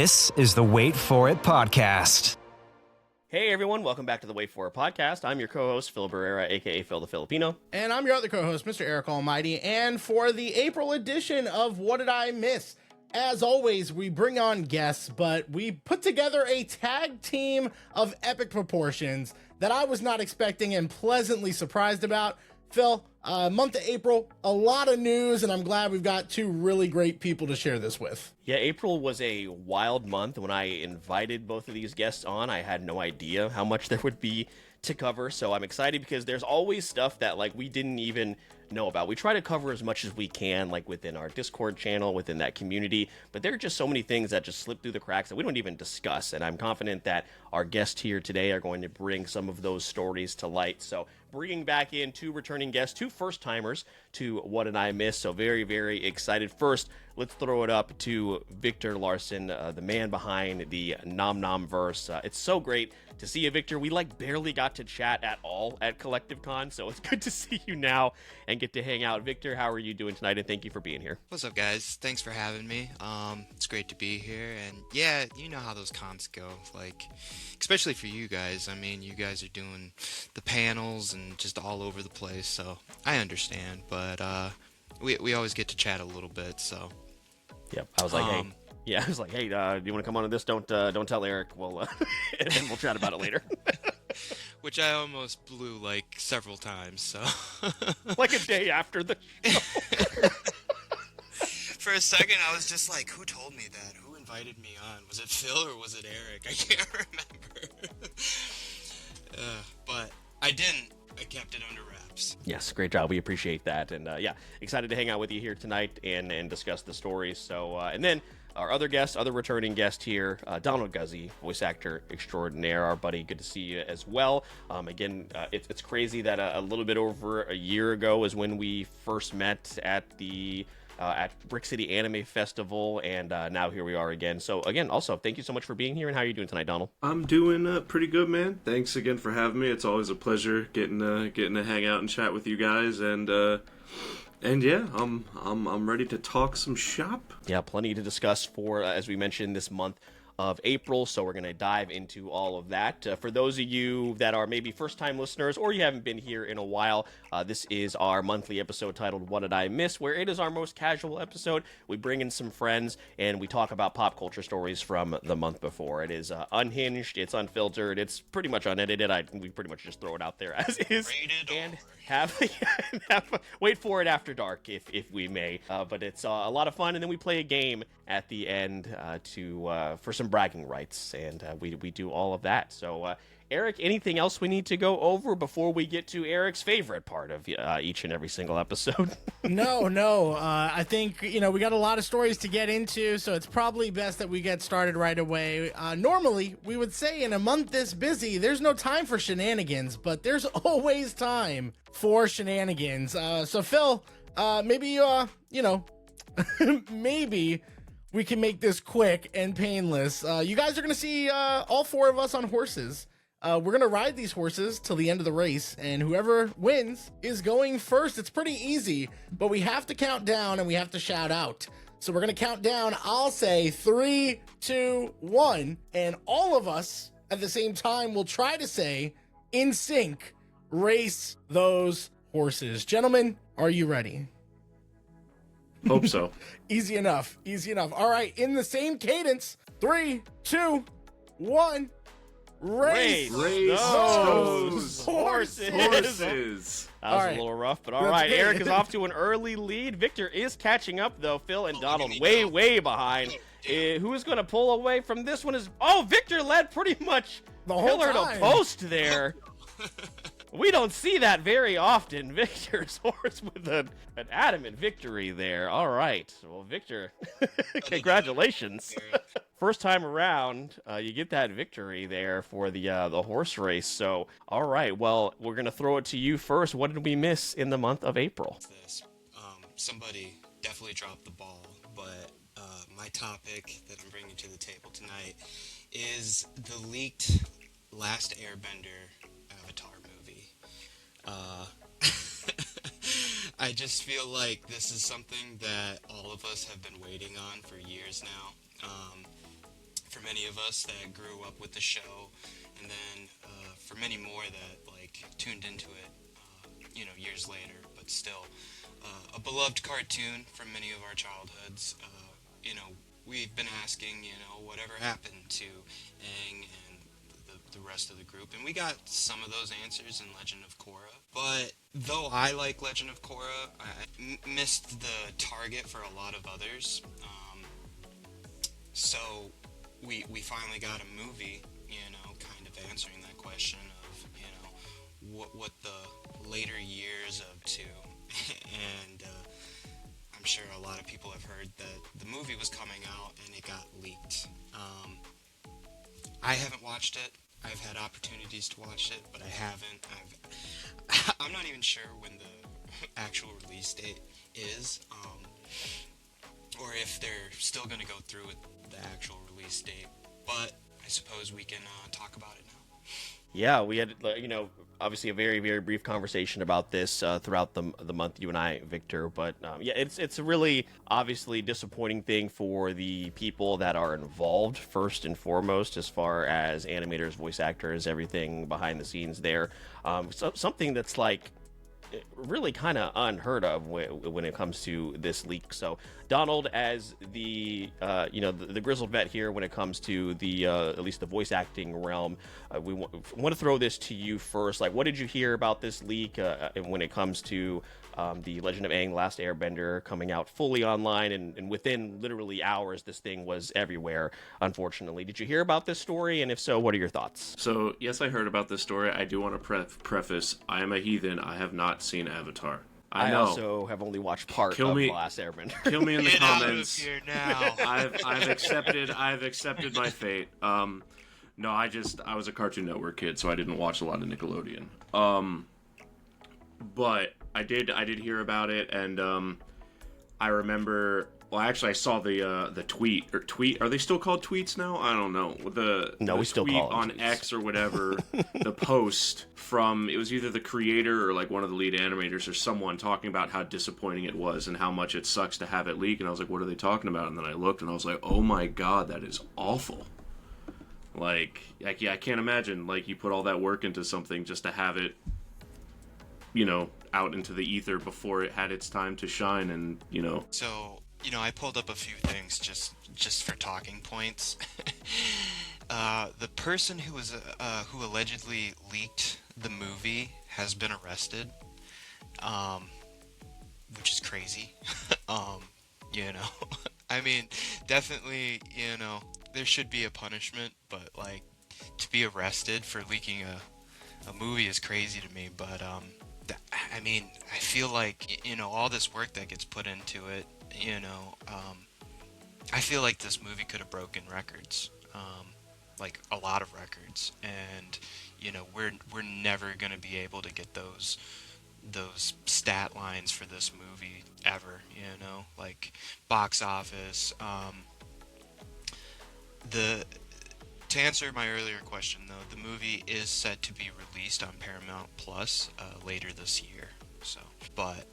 This is the Wait For It podcast. Hey everyone, welcome back to the Wait For It podcast. I'm your co-host, Phil Barrera, aka Phil the Filipino. And I'm your other co-host, Mr. Eric Almighty. And for the April edition of What Did I Miss? As always, we bring on guests, but we put together a tag team of epic proportions that I was not expecting and pleasantly surprised about. Phil, month of April, a lot of news, and I'm glad we've got two really great people to share this with. Yeah, April was a wild month. When I invited both of these guests on, I had no idea how much there would be to cover, so I'm excited because there's always stuff that we didn't even know about. We try to cover as much as we can, within our Discord channel, within that community, but there are just so many things that just slip through the cracks that we don't even discuss, and I'm confident that our guests here today are going to bring some of those stories to light. So bringing back in two returning guests, two first-timers to What Did I Miss? So very, very excited. First, let's throw it up to Victor Larson, the man behind the Nom Nom verse. It's so great to see you, Victor. We barely got to chat at all at Collective Con, so it's good to see you now and get to hang out. Victor, how are you doing tonight? And thank you for being here. What's up, guys? Thanks for having me. It's great to be here, and yeah, you know how those cons go. Especially for you guys. I mean, you guys are doing the panels and just all over the place, so I understand. But we always get to chat a little bit, so. Yep. I was like, hey. Yeah, I was like, hey, do you want to come on to this? Don't tell Eric. We'll and then we'll chat about it later. Which I almost blew several times, so. A day after the show. For a second, I was just like, who told me that? Who invited me on? Was it Phil or was it Eric? I can't remember. But I didn't. I kept it under wraps. Yes, great job. We appreciate that. And excited to hang out with you here tonight and discuss the stories. So, and then our other returning guest here, Donald Guzzi, voice actor extraordinaire, our buddy. Good to see you as well. Again, it's crazy that a little bit over a year ago is when we first met at the at Brick City Anime Festival, and now here we are again. So again, also, thank you so much for being here, and how are you doing tonight, Donald? I'm doing pretty good, man. Thanks again for having me. It's always a pleasure getting to hang out and chat with you guys, and yeah, I'm ready to talk some shop. Yeah, plenty to discuss for, as we mentioned, this month of April, so we're going to dive into all of that. For those of you that are maybe first-time listeners or you haven't been here in a while, this is our monthly episode titled What Did I Miss?, where it is our most casual episode. We bring in some friends and we talk about pop culture stories from the month before. It is unhinged, it's unfiltered, it's pretty much unedited. We pretty much just throw it out there as is. Rated and R. have wait for it after dark if we may. But it's a lot of fun, and then we play a game at the end for some bragging rights, and we do all of that. So Eric, anything else we need to go over before we get to Eric's favorite part of each and every single episode? No. I think, we got a lot of stories to get into, so it's probably best that we get started right away. Normally, we would say in a month this busy, there's no time for shenanigans, but there's always time for shenanigans. So Phil, maybe, maybe we can make this quick and painless. You guys are going to see all four of us on horses. We're going to ride these horses till the end of the race, and whoever wins is going first. It's pretty easy, but we have to count down and we have to shout out. So we're going to count down. I'll say 3, 2, 1, and all of us at the same time will try to say, in sync, race those horses. Gentlemen, are you ready? Hope so. Easy enough. All right, in the same cadence, 3, 2, 1. Race those horses. That was right. a little rough, but all right. Eric is off to an early lead. Victor is catching up, though. Phil and Donald way behind. Who is going to pull away from this one is... Oh, Victor led pretty much the whole pillar time. to post there. We don't see that very often. Victor's horse with an adamant victory there. All right. Well, Victor, congratulations. First time around, you get that victory there for the horse race. So, all right. Well, we're going to throw it to you first. What did we miss in the month of April? Somebody definitely dropped the ball, but my topic that I'm bringing to the table tonight is the leaked Last Airbender Avatar movie. I just feel like this is something that all of us have been waiting on for years now. for many of us that grew up with the show, and then for many more that like tuned into it, years later. But still, a beloved cartoon from many of our childhoods. We've been asking, whatever happened to Aang and the rest of the group, and we got some of those answers in Legend of Korra. But though I like Legend of Korra, I missed the target for a lot of others. So we finally got a movie, kind of answering that question of, what the later years up to. And I'm sure a lot of people have heard that the movie was coming out and it got leaked. I haven't watched it. I've had opportunities to watch it, but I haven't. I'm not even sure when the actual release date is, or if they're still going to go through with the actual release date. But I suppose we can talk about it now. Yeah, we had, obviously a very, very brief conversation about this throughout the month, you and I, Victor. But it's a really obviously disappointing thing for the people that are involved, first and foremost, as far as animators, voice actors, everything behind the scenes there. Something that's like really kind of unheard of when it comes to this leak. So Donald, as the the grizzled vet here when it comes to the at least the voice acting realm, we want to throw this to you first. Like, what did you hear about this leak when it comes to the Legend of Aang Last Airbender coming out fully online, and within literally hours this thing was everywhere, unfortunately. Did you hear about this story, and if so, what are your thoughts? So yes, I heard about this story. I do want to preface, I am a heathen. I have not seen Avatar. I know. Also have only watched part of The Last Airbender. Kill me in the Get comments. out of here now. I've accepted my fate. No, I was a Cartoon Network kid, so I didn't watch a lot of Nickelodeon. But I did hear about it, and I remember. Well, actually, I saw the tweet. Are they still called tweets now? I don't know. We still tweet call them on tweets. X or whatever. The post from, it was either the creator or like one of the lead animators or someone talking about how disappointing it was and how much it sucks to have it leak. And I was like, what are they talking about? And then I looked and I was like, oh my god, that is awful. Like, yeah, I can't imagine. Like, you put all that work into something just to have it, out into the ether before it had its time to shine, and So, I pulled up a few things just for talking points. The person who allegedly leaked the movie has been arrested, which is crazy. I mean, definitely, there should be a punishment, but like, to be arrested for leaking a movie is crazy to me. But I mean, I feel like, all this work that gets put into it, I feel like this movie could have broken records, like a lot of records, and we're never gonna be able to get those stat lines for this movie ever, like box office. To answer my earlier question, though, the movie is set to be released on Paramount Plus later this year. So, but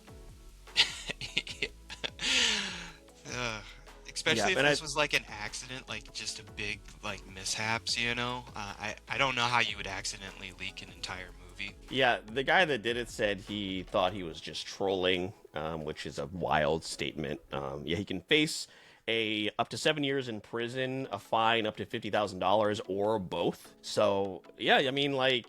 especially if this was like an accident, like just a big like mishaps, I don't know how you would accidentally leak an entire movie. Yeah, the guy that did it said he thought he was just trolling, which is a wild statement. He can face up to 7 years in prison, a fine up to $50,000, or both. So yeah, I mean, like,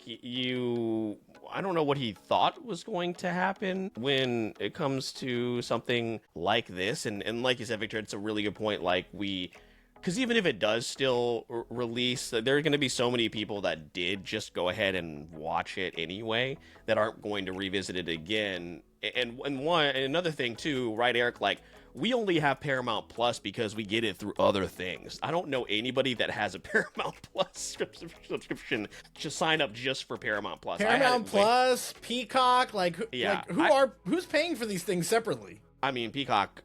I don't know what he thought was going to happen when it comes to something like this. And like you said, Victor, it's a really good point. Like, because even if it does still release, there are going to be so many people that did just go ahead and watch it anyway that aren't going to revisit it again. And another thing too, right, Eric? Like, we only have Paramount Plus because we get it through other things. I don't know anybody that has a Paramount Plus subscription to sign up just for Paramount Plus. Paramount Plus, Peacock, who's paying for these things separately? I mean, Peacock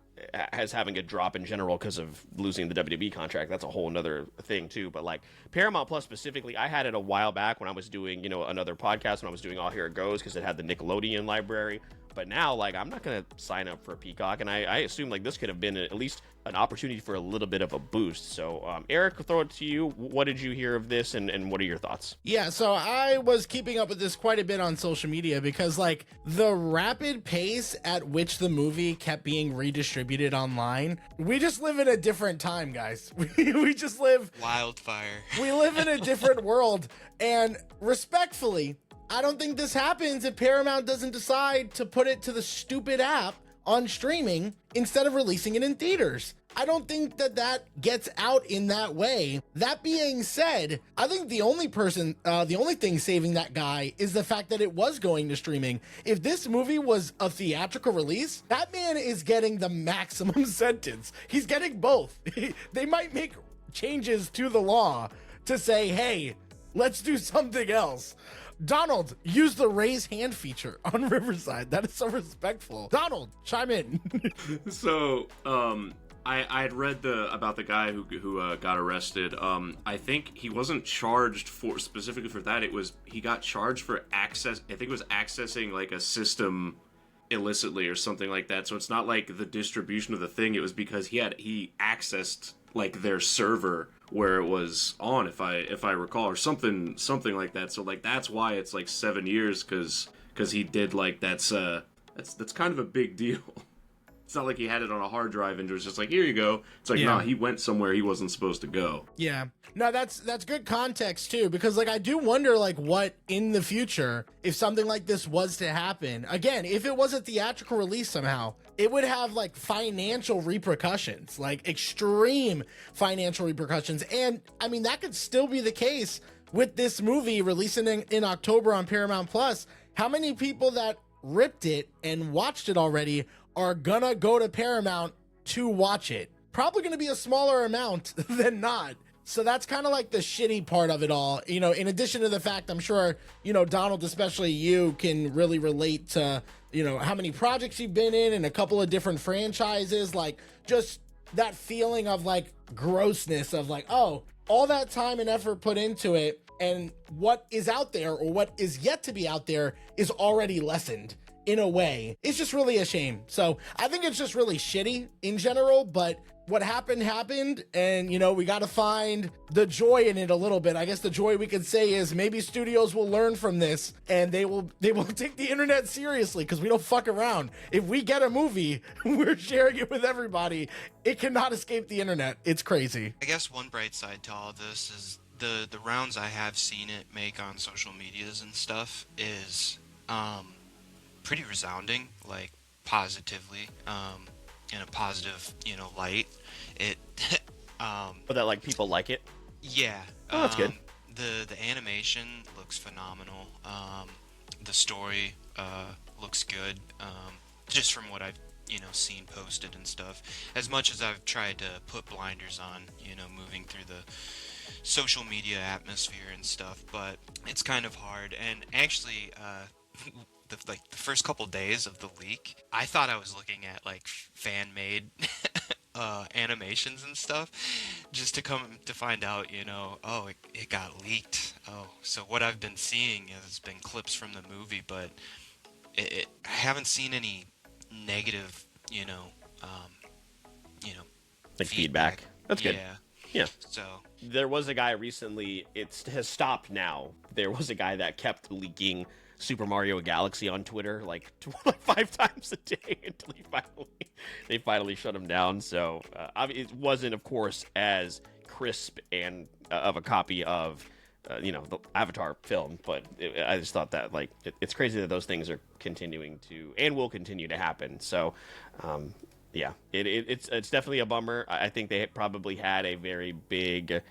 has having a drop in general because of losing the WWE contract. That's a whole another thing too. But like Paramount Plus specifically, I had it a while back when I was doing, another podcast, when I was doing All Here It Goes, because it had the Nickelodeon library. But now, like, I'm not gonna sign up for Peacock, and I assume like this could have been at least an opportunity for a little bit of a boost. So, Eric, I'll throw it to you. What did you hear of this, and what are your thoughts? Yeah, so I was keeping up with this quite a bit on social media because, like, the rapid pace at which the movie kept being redistributed online, we just live in a different time, guys. We just live... Wildfire. We live in a different world, and respectfully, I don't think this happens if Paramount doesn't decide to put it to the stupid app on streaming instead of releasing it in theaters. I don't think that gets out in that way. That being said, I think the only thing saving that guy is the fact that it was going to streaming. If this movie was a theatrical release, that man is getting the maximum sentence. He's getting both. They might make changes to the law to say, hey, let's do something else. Donald, use the raise hand feature on Riverside. That is so respectful. Donald, chime in. So, I had read about the guy who got arrested. I think he wasn't charged specifically for that. He got charged for access. I think it was accessing like a system illicitly or something like that. So it's not like the distribution of the thing. It was because he accessed like their server where it was on, if I recall, or something like that. So like that's why it's like 7 years, because he did like that's kind of a big deal. It's not like he had it on a hard drive and it was just like, here you go. It's like, nah, he went somewhere he wasn't supposed to go. Yeah. No, that's good context too, because like I do wonder like what in the future, if something like this was to happen, again, if it was a theatrical release somehow, it would have like financial repercussions, like extreme financial repercussions. And I mean, that could still be the case with this movie releasing in October on Paramount Plus. How many people that ripped it and watched it already are gonna go to Paramount to watch it? Probably gonna be a smaller amount than not. So that's kind of like the shitty part of it all. You know, in addition to the fact, I'm sure, you know, Donald, especially you, can really relate to, you know, how many projects you've been in and a couple of different franchises, like just that feeling of like grossness of like, oh, all that time and effort put into it, and what is out there or what is yet to be out there is already lessened in a way. It's just really a shame. So I think it's just really shitty in general, but what happened, and you know, we got to find the joy in it a little bit. I guess the joy we could say is maybe studios will learn from this and they will take the internet seriously, because we don't fuck around. If we get a movie, we're sharing it with everybody. It cannot escape the internet. It's crazy. I guess one bright side to all of this is the rounds I have seen it make on social medias and stuff is pretty resounding, like positively, in a positive, you know, light. It But that like people like it. yeah. Oh, that's good. The animation looks phenomenal. The story looks good. Just from what I've, you know, seen posted and stuff. As much as I've tried to put blinders on, you know, moving through the social media atmosphere and stuff, but it's kind of hard. And actually, the first couple days of the leak, I thought I was looking at like fan-made animations and stuff, just to come to find out, you know, oh, it got leaked. Oh, so what I've been seeing has been clips from the movie, but I haven't seen any negative, you know, Like feedback. That's good. Yeah. So There was a guy recently, it has stopped now. There was a guy that kept leaking Super Mario Galaxy on Twitter like 5 times a day until they finally shut him down. So it wasn't, of course, as crisp and of a copy of the Avatar film, but I just thought that like it's crazy that those things are continuing to and will continue to happen. So yeah, it's definitely a bummer. I think they probably had a very big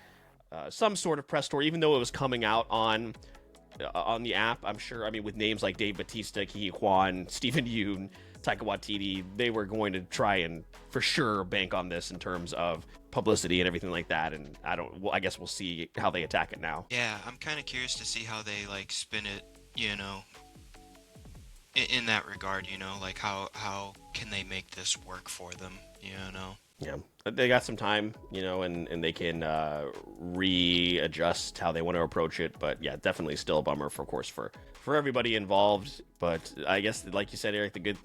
some sort of press tour, even though it was coming out on the app. I'm sure, I mean, with names like Dave Bautista, Ke Quan, Stephen Yeun, Taika Waititi, they were going to try and for sure bank on this in terms of publicity and everything like that. And I guess we'll see how they attack it now. yeah, I'm kind of curious to see how they like spin it, you know, in that regard, you know, like how can they make this work for them, you know? Yeah, they got some time, and they can readjust how they want to approach it. But yeah, definitely still a bummer, of course, for everybody involved. But I guess, like you said, Eric, the good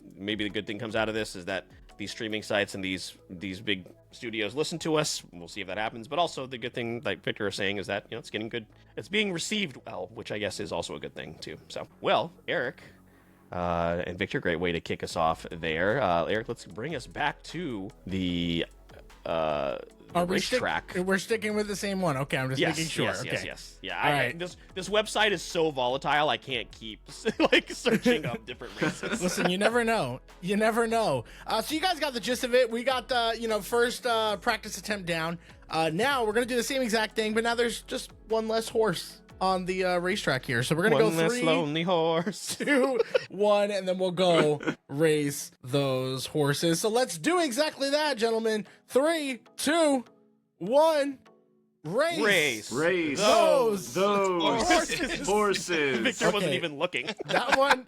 thing comes out of this is that these streaming sites and these big studios listen to us. We'll see if that happens. But also the good thing, like Victor was saying, is that it's getting good. It's being received well, which I guess is also a good thing too. So, well, Eric. And Victor, great way to kick us off there. Eric, let's bring us back to the racetrack. We're sticking with the same one. Okay, I'm just making sure. Yes. Yeah, this website is so volatile, I can't keep searching up different races. Listen, you never know. So you guys got the gist of it. We got the first practice attempt down. Now we're gonna do the same exact thing, but now there's just one less horse on the racetrack here. So we're gonna go 3, less lonely horse, 2, 1, and then we'll go race those horses. So let's do exactly that, gentlemen. 3, 2, 1, race those horses. Victor wasn't even looking. That one.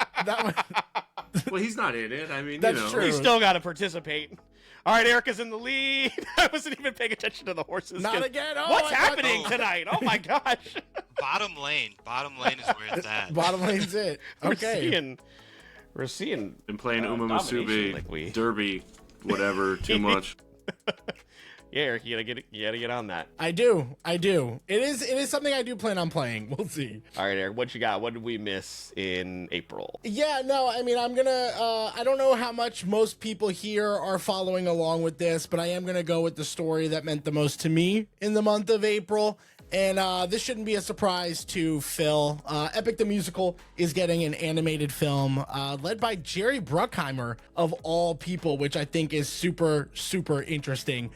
Well, he's not in it. I mean, That's true. He's still got to participate. All right, Erica's in the lead. I wasn't even paying attention to the horses. Not again. Oh, what's happening tonight? Oh my gosh. Bottom lane is where it's at. Bottom lane's it. Okay. We're seeing. Been playing domination, Umamusubi, Derby, whatever, too much. Yeah, Eric, you gotta get on that. I do. It is something I do plan on playing. We'll see. All right, Eric, what you got? What did we miss in April? Yeah, no, I mean, I'm gonna, I don't know how much most people here are following along with this, but I am gonna go with the story that meant the most to me in the month of April. And this shouldn't be a surprise to Phil. Epic the Musical is getting an animated film led by Jerry Bruckheimer, of all people, which I think is super, super interesting.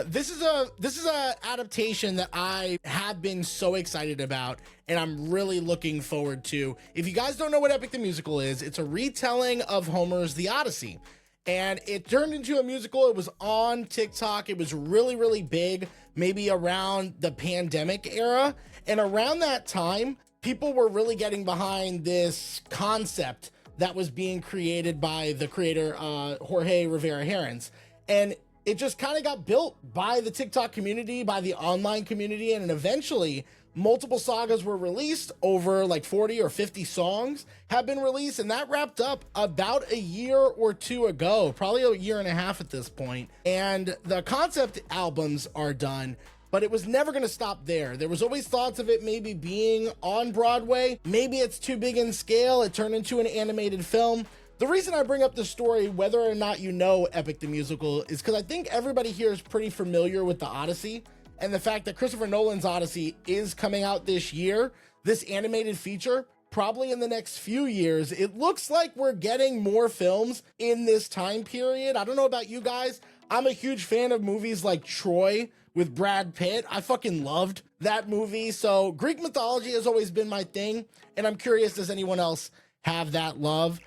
This is a adaptation that I have been so excited about, and I'm really looking forward to. If you guys don't know what Epic the Musical is, it's a retelling of Homer's The Odyssey. And it turned into a musical. It was on TikTok. It was really, really big, maybe around the pandemic era. And around that time, people were really getting behind this concept that was being created by the creator, Jorge Rivera Herons. And it just kind of got built by the TikTok community, by the online community, and eventually multiple sagas were released. Over like 40 or 50 songs have been released, and that wrapped up about a year or two ago, probably a year and a half at this point. And the concept albums are done, but it was never going to stop there. There was always thoughts of it maybe being on Broadway. Maybe it's too big in scale. It turned into an animated film. The reason I bring up the story, whether or not you know Epic the Musical, is because I think everybody here is pretty familiar with the Odyssey. And the fact that Christopher Nolan's Odyssey is coming out this year, this animated feature, probably in the next few years, it looks like we're getting more films in this time period. I don't know about you guys. I'm a huge fan of movies like Troy with Brad Pitt. I fucking loved that movie. So Greek mythology has always been my thing. And I'm curious, does anyone else have that love?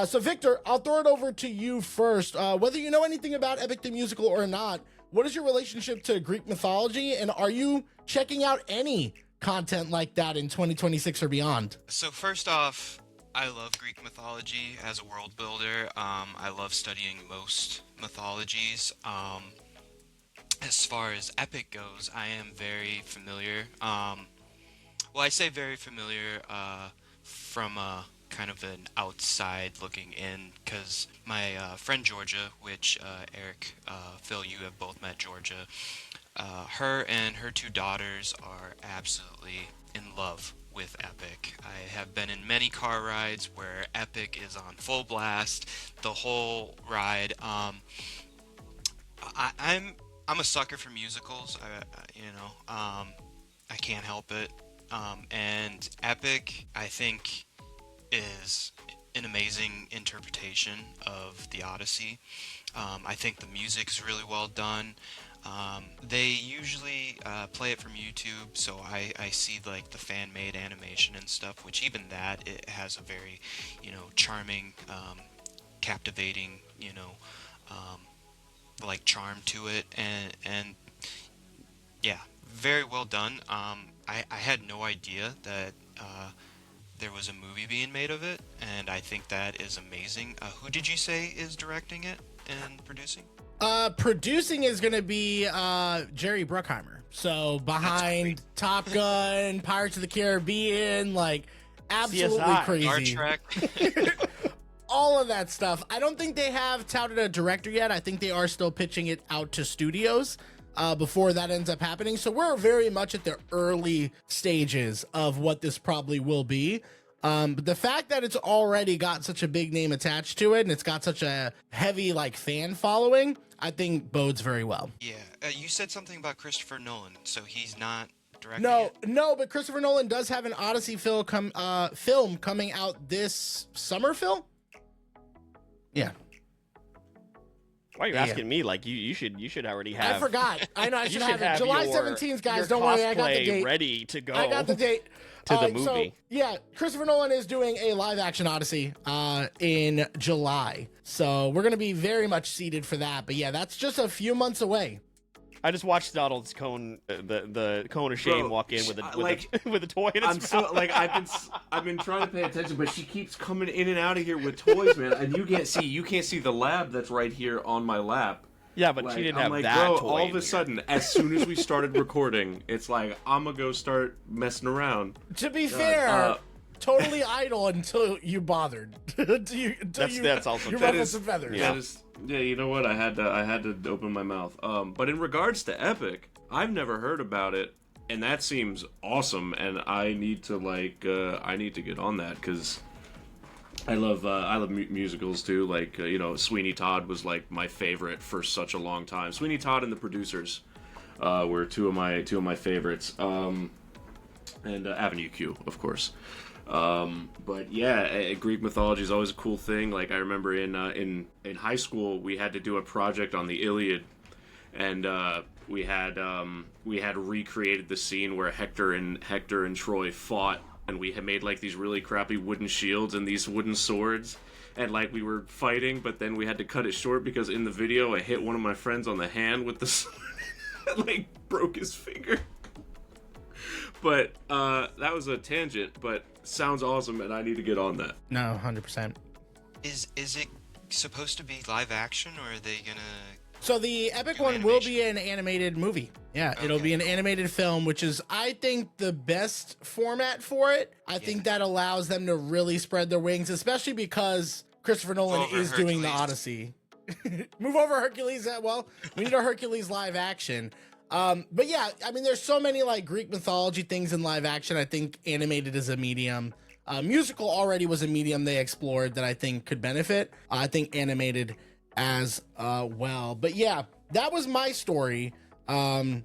So Victor, I'll throw it over to you first. Whether you know anything about Epic the Musical or not, what is your relationship to Greek mythology, and are you checking out any content like that in 2026 or beyond? So first off, I love Greek mythology as a world builder. I love studying most mythologies. As far as epic goes, I am very familiar. Well, I say very familiar from a kind of an outside looking in, because my friend Georgia, which Eric, Phil, you have both met Georgia, her and her 2 daughters are absolutely in love with Epic. I have been in many car rides where Epic is on full blast the whole ride. I'm a sucker for musicals. I can't help it. And Epic, I think, is an amazing interpretation of the Odyssey. I think the music's really well done. They usually play it from YouTube, so I see like the fan-made animation and stuff, which even that, it has a very, charming, captivating, like charm to it, and yeah, very well done. I had no idea that there was a movie being made of it, and I think that is amazing. Who did you say is directing it and producing? Producing is going to be Jerry Bruckheimer. So behind Top Gun, Pirates of the Caribbean, like absolutely CSI. crazy. Star Trek. All of that stuff. I don't think they have touted a director yet. I think they are still pitching it out to studios before that ends up happening. So we're very much at the early stages of what this probably will be. But the fact that it's already got such a big name attached to it and it's got such a heavy like fan following, I think bodes very well. Yeah, you said something about Christopher Nolan, so he's not directing No, it? no, but Christopher Nolan does have an Odyssey film coming out this summer, Phil? Yeah. Why are you Yeah. asking me? Like you should already have. I forgot. I know I You should have it. have July your- 17th, guys. your Don't worry, I got the cosplay date. ready to go. I got the date. To the So, movie. yeah, Christopher Nolan is doing a live action Odyssey in July. So we're going to be very much seated for that. But yeah, that's just a few months away. I just watched Donald's cone, the cone of shame, Bro, walk in with like, with a toy in its I'm mouth. so like I've been trying to pay attention, but she keeps coming in and out of here with toys, man. And you can't see the lab that's right here on my lap. Yeah, but Like, she didn't I'm have like, that bro, toy all in of a here. sudden, as soon as we started recording, it's like I'm gonna go start messing around. To be fair, uh, totally idle until you bothered. That's also you true. ruffled some feathers. Yeah. Yeah, you know what? I had to open my mouth. But in regards to Epic, I've never heard about it, and that seems awesome. And I need to get on that because I love musicals too. Like Sweeney Todd was like my favorite for such a long time. Sweeney Todd and the Producers were two of my favorites. And Avenue Q, of course. But yeah, Greek mythology is always a cool thing. Like I remember in high school, we had to do a project on the Iliad, and we had recreated the scene where Hector and Troy fought, and we had made like these really crappy wooden shields and these wooden swords, and like we were fighting, but then we had to cut it short because in the video I hit one of my friends on the hand with the sword, and, like broke his finger. But that was a tangent, but sounds awesome, and I need to get on that. No, 100%. Is it supposed to be live action, or are they gonna? So the Epic one animation? will be an animated movie. Yeah, it'll be an animated film, which is, I think, the best format for it. I think that allows them to really spread their wings, especially because Christopher Nolan Over is doing the Hercules. Odyssey. Move over Hercules. Well, we need a Hercules live action. But yeah, I mean, there's so many like Greek mythology things in live action. I think animated is a medium. Musical already was a medium they explored that I think could benefit. I think animated as well. But yeah, that was my story. And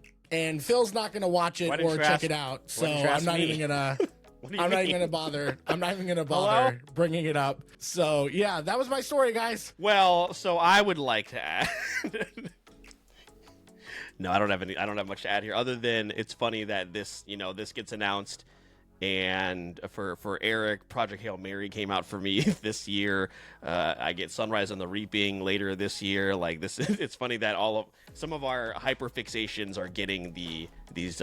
Phil's not gonna watch it Why didn't or you check ask- it out, so why didn't you I'm ask not me? even gonna. What do you I'm not mean? even gonna bother. I'm not even gonna bother bringing it up. So yeah, that was my story, guys. Well, so I would like to add. No, I don't have much to add here, other than it's funny that this gets announced, and for Eric, Project Hail Mary came out for me this year. I get Sunrise on the Reaping later this year. Like this, it's funny that some of our hyper fixations are getting these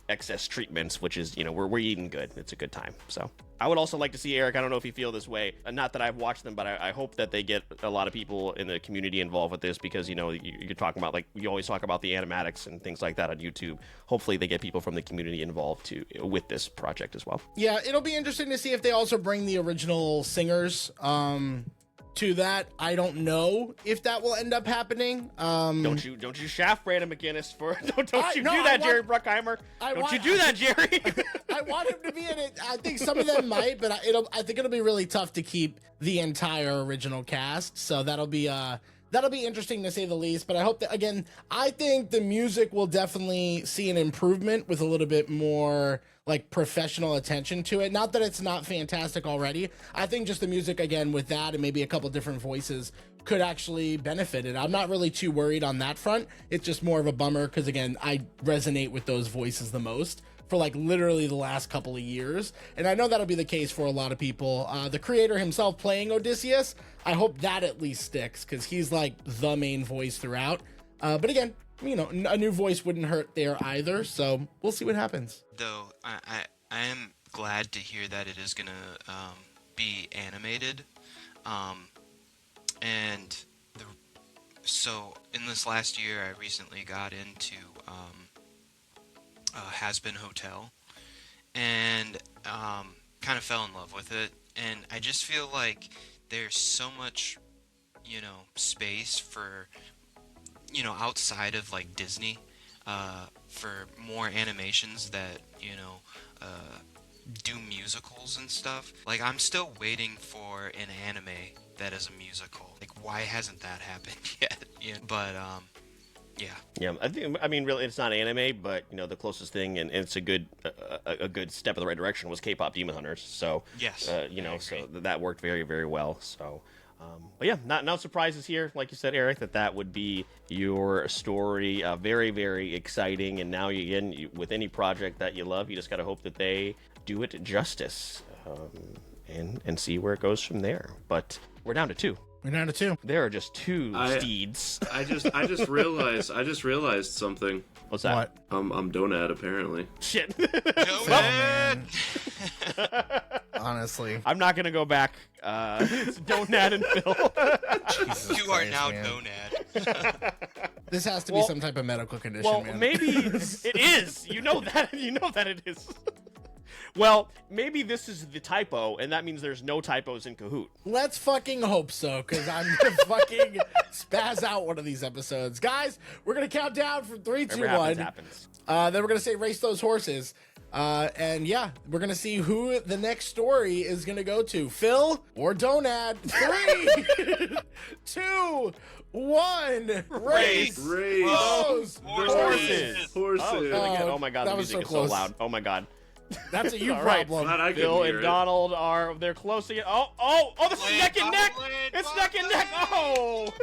excess treatments, which is we're eating good. It's a good time. So I would also like to see Eric. I don't know if you feel this way. Not that I've watched them, but I hope that they get a lot of people in the community involved with this, because you're talking about, like, you always talk about the animatics and things like that on YouTube. Hopefully they get people from the community involved with this project as well. Yeah, it'll be interesting to see if they also bring the original singers to that. I don't know if that will end up happening. Don't you shaft Brandon McGinnis for don't you No, do I that, want- Jerry Bruckheimer? Don't you do that, Jerry? I want him to be in it. I think some of them might, but I think it'll be really tough to keep the entire original cast. So that'll be interesting to say the least. But I hope that, again, I think the music will definitely see an improvement with a little bit more like professional attention to it. Not that it's not fantastic already. I think just the music, again, with that and maybe a couple different voices could actually benefit it. I'm not really too worried on that front. It's just more of a bummer because, again, I resonate with those voices the most for like literally the last couple of years. And I know that'll be the case for a lot of people. The creator himself playing Odysseus, I hope that at least sticks because he's like the main voice throughout. But again, a new voice wouldn't hurt there either. So we'll see what happens. Though I am glad to hear that it is gonna be animated, and So in this last year, I recently got into Has Been Hotel, and kind of fell in love with it. And I just feel like there's so much, space for, outside of like Disney, for more animations that, do musicals and stuff. Like, I'm still waiting for an anime that is a musical. Like, why hasn't that happened yet? But yeah. Yeah, I mean, really, it's not anime, but the closest thing, and it's a good step in the right direction, was K-pop Demon Hunters. So Yes, so that worked very, very well. So, but yeah, no surprises here, like you said, Eric, that would be your story. Very, very exciting. And now with any project that you love, you just got to hope that they do it justice, and see where it goes from there. But we're down to 2. We're down to 2. There are just 2 steeds. I just realized something. What's that? What? I'm Donad apparently. Shit. Honestly, I'm not gonna go back. It's Donad and Phil. Jesus You are Christ, now man. Donad. This has to be some type of medical condition, Well, man. maybe it is. You know that it is. Well, maybe this is the typo, and that means there's no typos in Kahoot. Let's fucking hope so, because I'm gonna fucking spaz out one of these episodes. Guys, we're gonna count down from 3, 2, Whatever 1. happens. Then we're gonna say race those horses. And yeah, we're gonna see who the next story is gonna go to, Phil or Donad. 3, 2, 1. Race those Horses. Horses. Oh my god, that the was music so is close. so loud. Oh my god. That's a you All right. problem. Glad I couldn't Bill hear and it. Donald they're close again. Oh, this is Lane, neck and neck. bottom lane, It's bottom neck and neck. Oh.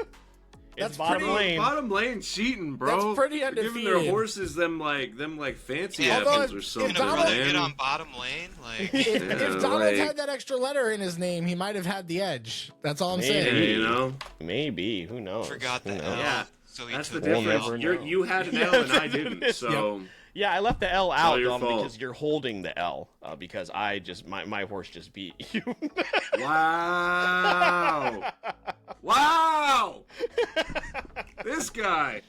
That's It's bottom pretty- lane. Bottom lane cheating, bro. That's pretty They're giving undefeated. their horses them like fancy Yeah, apples but or if something, Donald- Really good man. on bottom lane. Like, If Donald like- had that extra letter in his name, he might have had the edge. That's all I'm Maybe. Yeah, saying. you know. Maybe. Who knows? forgot Who the knows? L. Yeah, So he That's the took We'll difference. never You're, know. you had an L and I didn't, so Yeah, I left the L out, your Donald, fault. because you're holding the L. Because I just my horse just beat you. wow, wow, this guy.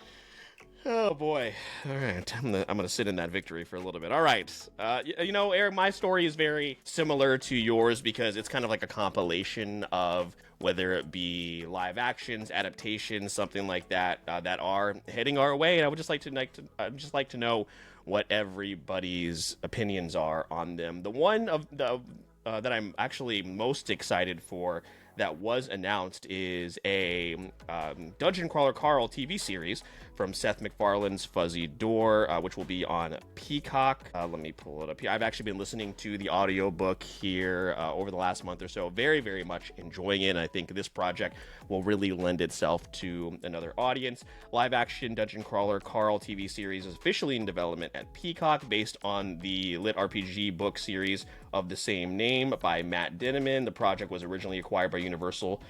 Oh boy! All right, I'm gonna sit in that victory for a little bit. All right, Eric, my story is very similar to yours because it's kind of like a compilation of whether it be live actions, adaptations, something like that that are heading our way. And I would just like to know what everybody's opinions are on them. The one of the that I'm actually most excited for that was announced is a Dungeon Crawler Carl TV series from Seth MacFarlane's Fuzzy Door, which will be on Peacock. Let me pull it up here. I've actually been listening to the audiobook here over the last month or so. Very, very much enjoying it. And I think this project will really lend itself to another audience. Live action Dungeon Crawler Carl TV series is officially in development at Peacock based on the lit RPG book series of the same name by Matt Dinniman. The project was originally acquired by Universal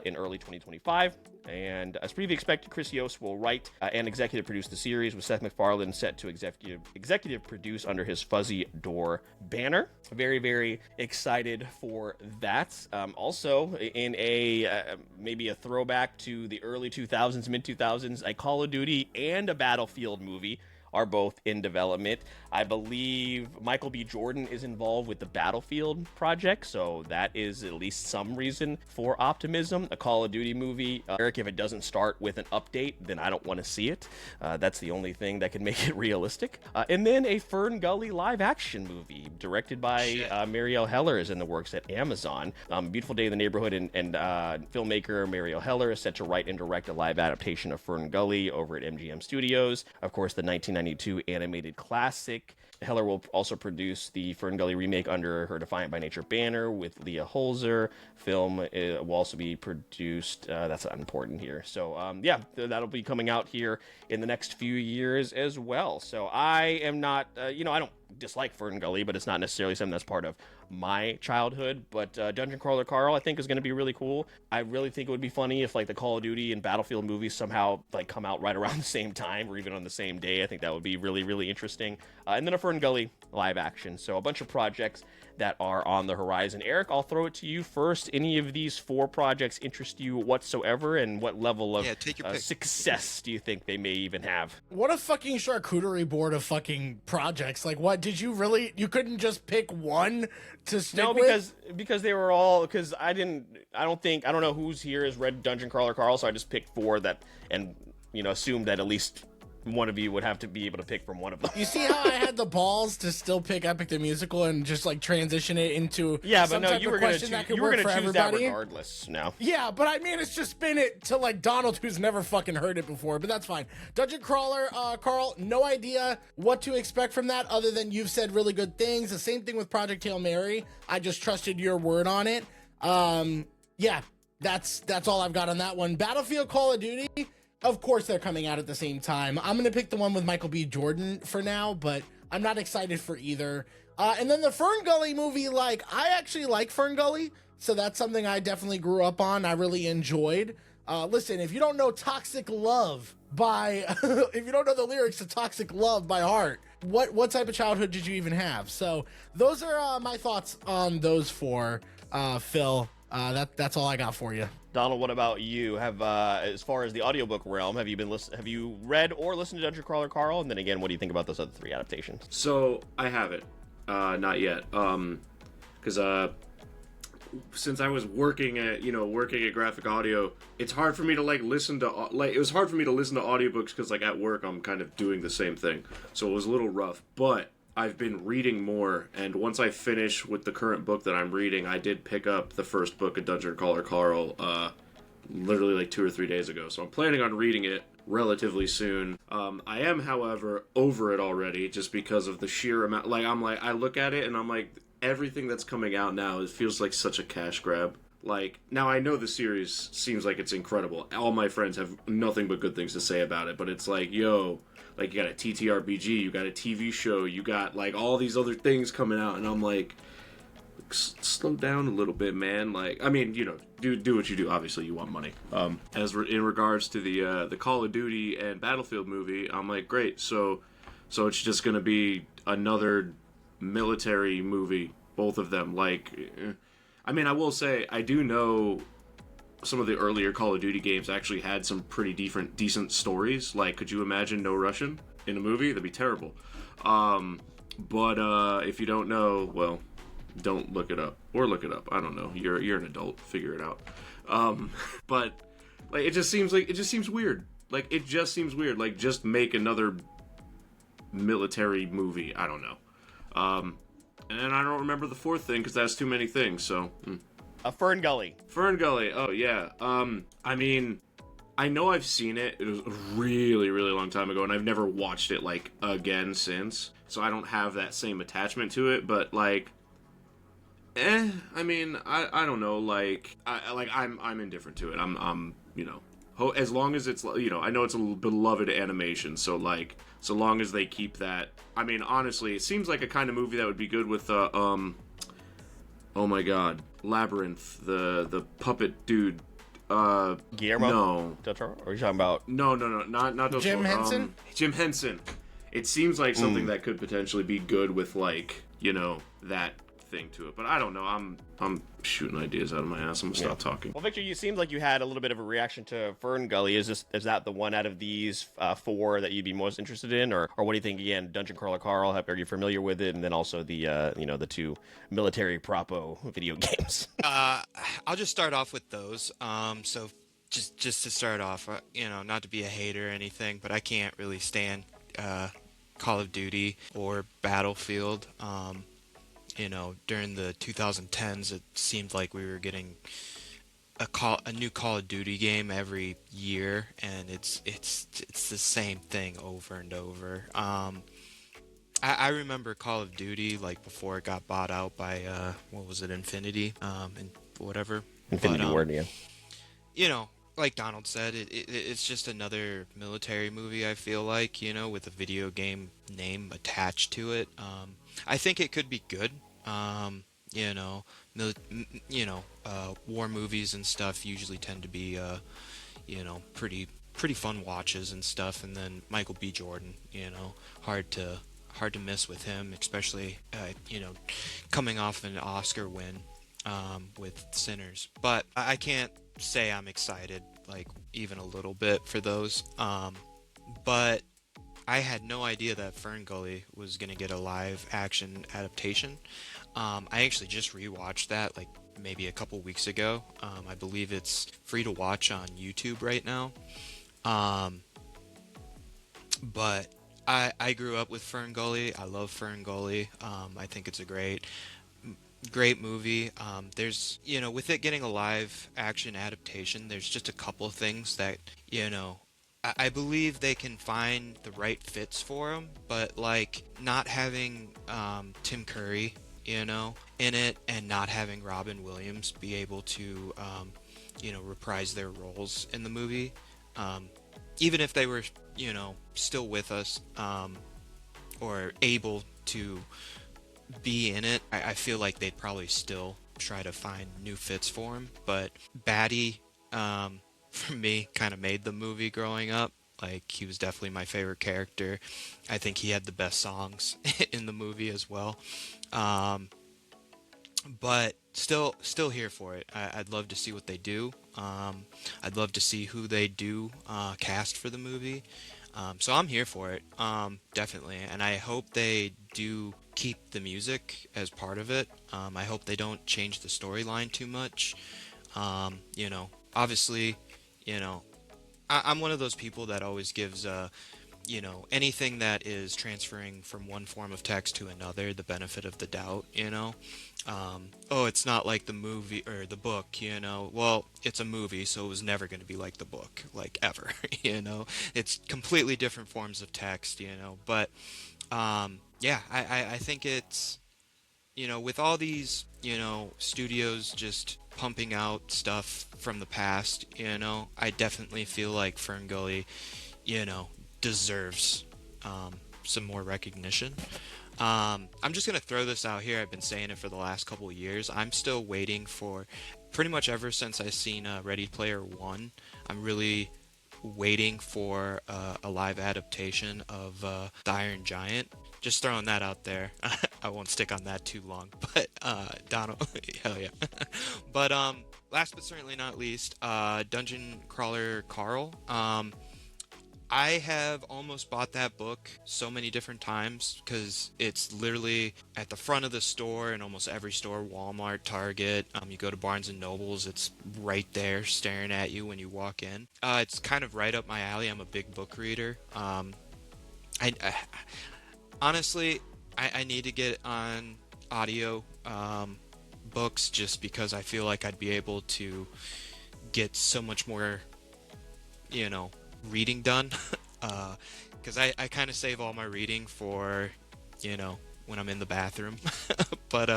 in early 2025. And as previously expected, Chris Yost will write and executive produce the series, with Seth MacFarlane set to executive produce under his Fuzzy Door banner. Very, very excited for that. Also, in a maybe a throwback to the early 2000s, mid 2000s, a Call of Duty and a Battlefield movie are both in development. I believe Michael B. Jordan is involved with the Battlefield project, so that is at least some reason for optimism. A Call of Duty movie, Eric, if it doesn't start with an update, then I don't want to see it. That's the only thing that can make it realistic. And then a FernGully live-action movie directed by Marielle Heller is in the works at Amazon. Beautiful Day in the Neighborhood and filmmaker Marielle Heller is set to write and direct a live adaptation of FernGully over at MGM Studios. Of course, the 1992 animated classic. Heller will also produce the FernGully remake under her Defiant by Nature banner with Leah Holzer. Film will also be produced. That's not important here. So, that'll be coming out here in the next few years as well. So I am not, I don't dislike FernGully, but it's not necessarily something that's part of my childhood. But Dungeon Crawler Carl, I think, is going to be really cool. I really think it would be funny if, like, the Call of Duty and Battlefield movies somehow, like, come out right around the same time or even on the same day. I think that would be really, really interesting. And then a FernGully live action. So a bunch of projects that are on the horizon. Eric, I'll throw it to you first. Any of these 4 projects interest you whatsoever, and what level of take your pick. success do you think they may even have? What a fucking charcuterie board of fucking projects. Like, what did you really? You couldn't just pick one to stick with? because they were all, because I don't know who's here has read Dungeon Crawler Carl, so I just picked 4 that, and assumed that at least one of you would have to be able to pick from one of them. You see how I had the balls to still pick Epic the Musical and just like transition it into but no, you were going to choose that regardless. No. Yeah, but I mean, it's just spin it to like Donald, who's never fucking heard it before, but that's fine. Dungeon Crawler, Carl, no idea what to expect from that other than you've said really good things. The same thing with Project Hail Mary. I just trusted your word on it. Yeah, that's all I've got on that one. Battlefield, Call of Duty. Of course, they're coming out at the same time. I'm going to pick the one with Michael B. Jordan for now, but I'm not excited for either. And then the FernGully movie, like, I actually like FernGully, so that's something I definitely grew up on. I really enjoyed. Listen, if you don't know Toxic Love by, if you don't know the lyrics to Toxic Love by heart, what type of childhood did you even have? So those are my thoughts on those 4, Phil. That's all I got for you. Donald, what about you? Have as far as the audiobook realm, have you read or listened to Dungeon Crawler Carl? And then again, what do you think about those other 3 adaptations? So I haven't, not yet, because since I was working at graphic audio, it's hard for me to it was hard for me to listen to audiobooks because like at work I'm kind of doing the same thing, so it was a little rough. But I've been reading more, and once I finish with the current book that I'm reading, I did pick up the first book of Dungeon Crawler Carl, literally like 2 or 3 days ago, so I'm planning on reading it relatively soon. I am, however, over it already, just because of the sheer amount, I look at it and I'm like, everything that's coming out now, it feels like such a cash grab. Like, now I know the series seems like it's incredible. All my friends have nothing but good things to say about it, but it's like, yo, like, you got a TTRPG, you got a TV show, you got, like, all these other things coming out, and I'm like, slow down a little bit, man. Like, I mean, do what you do. Obviously, you want money. In regards to the Call of Duty and Battlefield movie, I'm like, great. So it's just gonna be another military movie, both of them. Like, I mean, I will say, I do know some of the earlier Call of Duty games actually had some pretty decent stories. Like, could you imagine No Russian in a movie? That'd be terrible. But if you don't know, well, don't look it up. Or look it up. I don't know. You're an adult. Figure it out. But, like, it just seems weird. Like, it just seems weird. Like, just make another military movie. I don't know. And I don't remember the 4th thing, because that's too many things, so... FernGully. FernGully, oh yeah. I mean, I know I've seen it. It was a really, really long time ago, and I've never watched it, like, again since. So I don't have that same attachment to it, but, like, I mean, I don't know, like, I'm indifferent to it. I'm as long as it's, I know it's a beloved animation, so, like, so long as they keep that. I mean, honestly, it seems like a kind of movie that would be good with, oh my god, Labyrinth, the puppet dude, Guillermo? No. Del Toro? Or are you talking about? No, not Del Toro. Jim Henson? Jim Henson. It seems like something that could potentially be good with, like, that thing to it, but I don't know. I'm shooting ideas out of my ass. I'm gonna stop talking. Well, Victor, you seemed like you had a little bit of a reaction to FernGully. Is that the one out of these 4 that you'd be most interested in, or what do you think? Again, Dungeon Crawler Carl, are you familiar with it? And then also the the 2 military propo video games. I'll just start off with those. So just to start off, not to be a hater or anything, but I can't really stand Call of Duty or Battlefield. During the 2010s, it seemed like we were getting a new Call of Duty game every year, and it's the same thing over and over. I remember Call of Duty, like, before it got bought out by what was it, Infinity, and whatever. Infinity Ward, yeah. Like Donald said, it's just another military movie, I feel like, with a video game name attached to it. I think it could be good. War movies and stuff usually tend to be, pretty fun watches and stuff. And then Michael B. Jordan, hard to hard to miss with him, especially coming off an Oscar win with Sinners. But I can't say I'm excited like even a little bit for those. But I had no idea that FernGully was gonna get a live action adaptation. I actually just rewatched that like maybe a couple weeks ago. I believe it's free to watch on YouTube right now. But I grew up with FernGully. I love FernGully. I think it's a great movie. There's, with it getting a live action adaptation, there's just a couple of things that, I believe they can find the right fits for them, but like not having Tim Curry, in it, and not having Robin Williams be able to, reprise their roles in the movie, even if they were, still with us, or able to be in it, I feel like they'd probably still try to find new fits for him. But Batty, for me, kind of made the movie growing up. Like, he was definitely my favorite character. I think he had the best songs in the movie as well. But still here for it. I'd love to see what they do. I'd love to see who they do cast for the movie. So I'm here for it, definitely. And I hope they do keep the music as part of it. I hope they don't change the storyline too much. Obviously, I'm one of those people that always gives, anything that is transferring from one form of text to another the benefit of the doubt, it's not like the movie or the book, well, it's a movie, so it was never going to be like the book, like ever, it's completely different forms of text, but, I think it's, with all these, studios just pumping out stuff from the past, I definitely feel like FernGully, deserves some more recognition. I'm just going to throw this out here. I've been saying it for the last couple of years. I'm still waiting for, pretty much ever since I've seen Ready Player One, I'm really waiting for a live adaptation of The Iron Giant. Just throwing that out there. I won't stick on that too long, but Donald, hell yeah. But last but certainly not least, Dungeon Crawler Carl. I have almost bought that book so many different times because it's literally at the front of the store in almost every store, Walmart, Target. You go to Barnes & Noble's, it's right there staring at you when you walk in. It's kind of right up my alley. I'm a big book reader. Honestly, I need to get on audio books just because I feel like I'd be able to get so much more, reading done. Because I kind of save all my reading for, when I'm in the bathroom. But,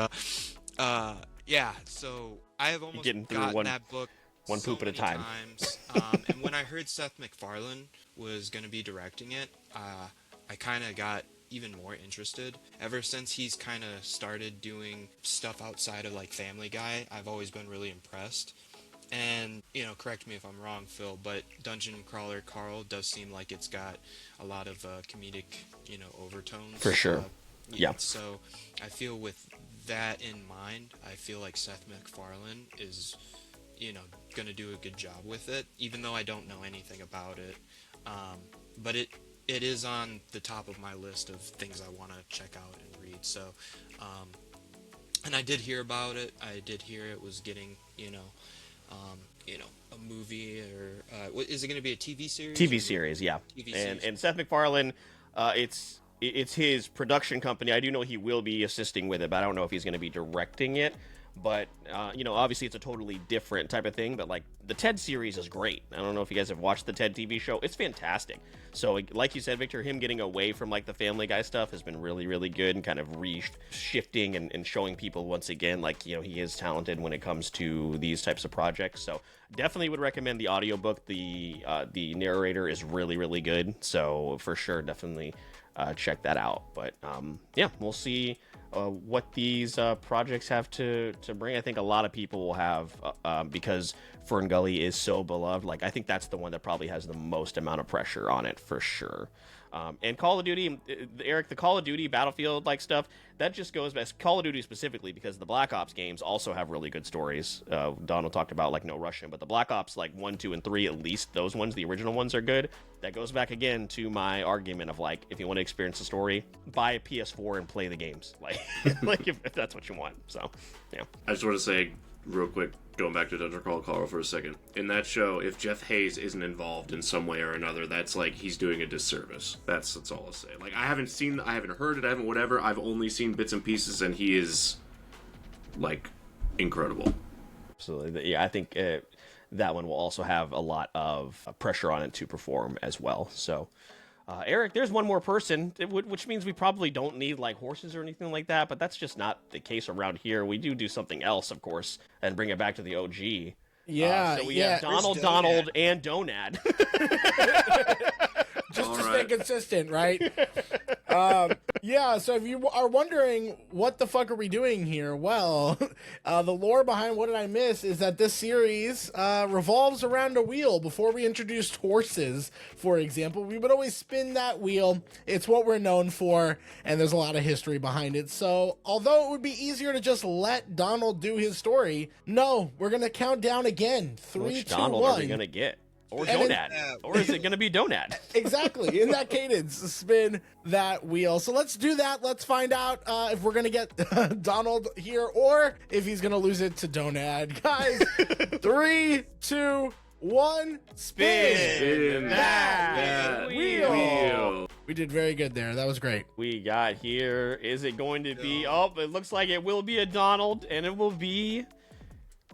so I have almost gotten that book one poop at a time. Times. And when I heard Seth MacFarlane was going to be directing it, I kind of got even more interested. Ever since he's kind of started doing stuff outside of like Family Guy, I've always been really impressed. And, correct me if I'm wrong, Phil, but Dungeon Crawler Carl does seem like it's got a lot of comedic, overtones. For sure. Yeah. So I feel with that in mind, I feel like Seth MacFarlane is, going to do a good job with it, even though I don't know anything about it. But it is on the top of my list of things I want to check out and read. So, and I did hear about it. I did hear it was getting, a movie or is it going to be a TV series? TV series, yeah. And Seth MacFarlane, it's his production company. I do know he will be assisting with it, but I don't know if he's going to be directing it. But obviously it's a totally different type of thing. But like the Ted series is great. I don't know if you guys have watched the Ted TV show. It's fantastic. So like you said, Victor, him getting away from like the Family Guy stuff has been really, really good and kind of shifting and showing people once again like he is talented when it comes to these types of projects. So definitely would recommend the audiobook. The narrator is really, really good. So for sure, definitely check that out. But we'll see what these projects have to bring. I think a lot of people will have because FernGully is so beloved. Like I think that's the one that probably has the most amount of pressure on it for sure. And Call of Duty, Eric, the Call of Duty Battlefield like stuff, that just goes best. Call of Duty specifically, because the Black Ops games also have really good stories. Donald talked about like No Russian, but the Black Ops like 1, 2, and 3, at least those ones, the original ones, are good. That goes back again to my argument of like, if you want to experience the story, buy a PS4 and play the games. Like, like if that's what you want. So, yeah. I just want to say real quick, going back to Dungeon Crawl Carl for a second. In that show, if Jeff Hayes isn't involved in some way or another, that's like he's doing a disservice. That's all I'll say. Like, I haven't heard it, I haven't whatever. I've only seen bits and pieces, and he is like incredible. Absolutely. Yeah, I think that one will also have a lot of pressure on it to perform as well. So, Eric, there's one more person, which means we probably don't need like horses or anything like that, but that's just not the case around here. We do something else, of course, and bring it back to the OG. Yeah, so we have Donald, and Donad. Just to stay consistent, right? Yeah, so if you are wondering what the fuck are we doing here, well, the lore behind What Did I Miss is that this series revolves around a wheel. Before we introduced horses, for example, we would always spin that wheel. It's what we're known for, and there's a lot of history behind it. So although it would be easier to just let Donald do his story, no, we're going to count down again. 3, Which 2, Donald 1. are we going to get? Or Donad. Or is it going to be Donad? Exactly. In that cadence, spin that wheel. So let's do that. Let's find out if we're going to get Donald here or if he's going to lose it to Donad. Guys, 3, 2, 1, spin that wheel. We did very good there. That was great. We got here. Is it going to be... Oh, it looks like it will be a Donald, and it will be...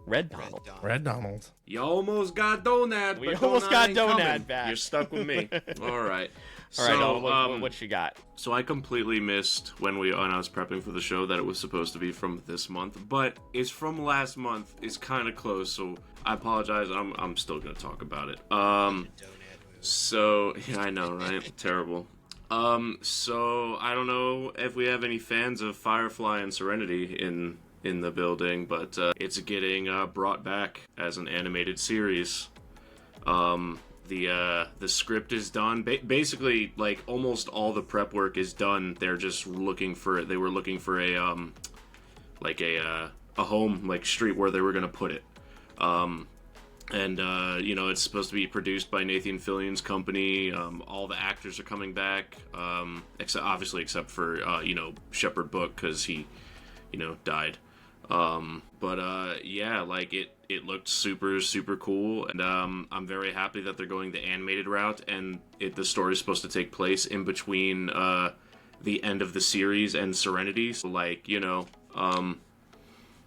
Red Donald. Red Donald. You almost got Donad. We but almost got ain't Donad coming. back. You're stuck with me. All right. All right, Donald, what you got? So I completely missed when I was prepping for the show that it was supposed to be from this month, but it's from last month. It's kind of close, so I apologize. I'm still gonna talk about it. So yeah, I know, right? Terrible. So I don't know if we have any fans of Firefly and Serenity in the building, but it's getting brought back as an animated series. The script is done. Basically, like almost all the prep work is done. They're just looking for They were looking for a home, like street where they were gonna put it. You know, it's supposed to be produced by Nathan Fillion's company. All the actors are coming back, except for you know, Shepherd Book, because he, you know, died. Yeah, like it looked super cool, and I'm very happy that they're going the animated route, and the story is supposed to take place in between the end of the series and Serenity. So, like, you know,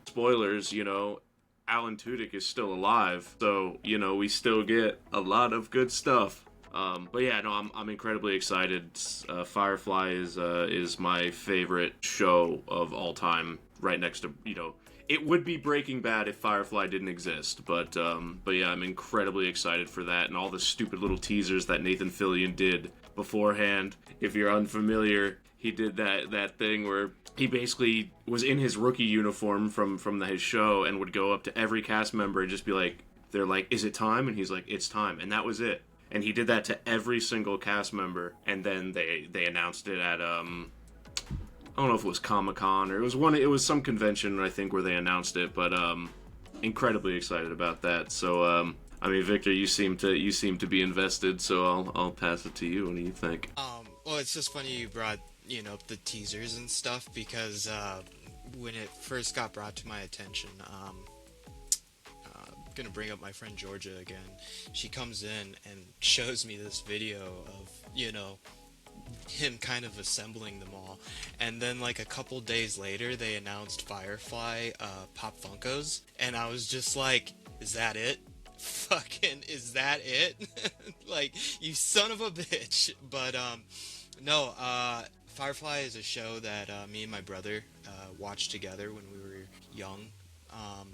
spoilers, you know, Alan Tudyk is still alive, so, you know, we still get a lot of good stuff. But yeah, no, I'm incredibly excited. Firefly is my favorite show of all time, right next to, you know, it would be Breaking Bad if Firefly didn't exist, but yeah, I'm incredibly excited for that, and all the stupid little teasers that Nathan Fillion did beforehand. If you're unfamiliar, he did that thing where he basically was in his rookie uniform from his show and would go up to every cast member and just be like, they're like, is it time? And he's like, it's time, and that was it. And he did that to every single cast member, and then they announced it at I don't know if it was Comic-Con or it was some convention, I think, where they announced it, but incredibly excited about that. So I mean, Victor, you seem to be invested, so I'll pass it to you. What do you think? Well, it's just funny you brought, you know, the teasers and stuff, because when it first got brought to my attention, gonna bring up my friend Georgia again. She comes in and shows me this video of, you know, him kind of assembling them all, and then like a couple days later they announced Firefly Pop Funkos, and I was just like, is that it? Fucking is that it? Like, you son of a bitch. But no, Firefly is a show that me and my brother watched together when we were young,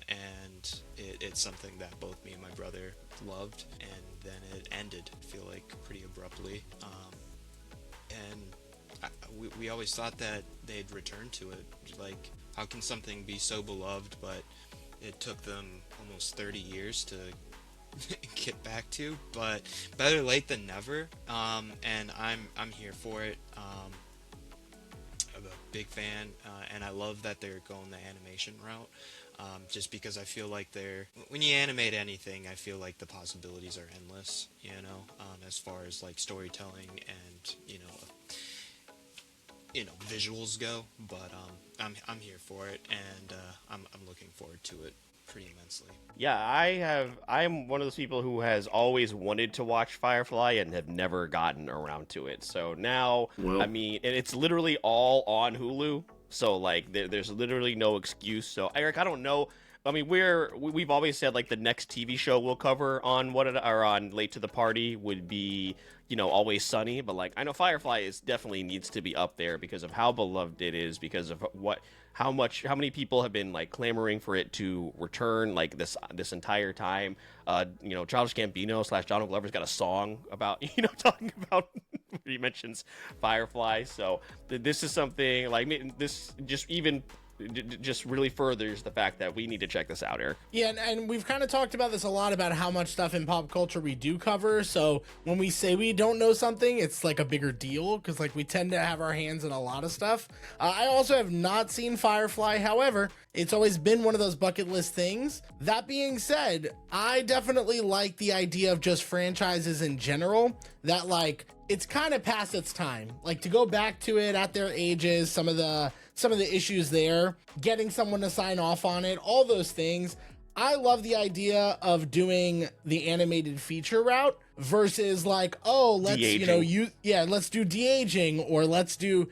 and it's something that both me and my brother loved, and then it ended, I feel like, pretty abruptly. And we always thought that they'd return to it. Like, how can something be so beloved, but it took them almost 30 years to get back to, but better late than never. And I'm here for it. I'm a big fan, and I love that they're going the animation route. Just because I feel like when you animate anything, I feel like the possibilities are endless, as far as like storytelling and, visuals go. But I'm here for it, and I'm looking forward to it pretty immensely. Yeah, I'm one of those people who has always wanted to watch Firefly and have never gotten around to it. So now, Well, I mean, and it's literally all on Hulu. So like, there's literally no excuse. So Eric, I don't know. I mean, we've always said like the next TV show we'll cover on on Late to the Party would be, Always Sunny. But like, I know Firefly definitely needs to be up there because of how beloved it is, because of how many people have been like clamoring for it to return like this entire time. Childish Gambino / Donald Glover's got a song about talking about he mentions Firefly. So this is something like this just really furthers the fact that we need to check this out, Eric. Yeah, and we've kind of talked about this a lot about how much stuff in pop culture we do cover. So when we say we don't know something, it's like a bigger deal because like we tend to have our hands in a lot of stuff. I also have not seen Firefly. However, it's always been one of those bucket list things. That being said, I definitely like the idea of just franchises in general that like it's kind of past its time. Like to go back to it at their ages, some of the issues there, getting someone to sign off on it, all those things. I love the idea of doing the animated feature route versus like, oh, let's, de-aging. let's do de-aging, or let's do,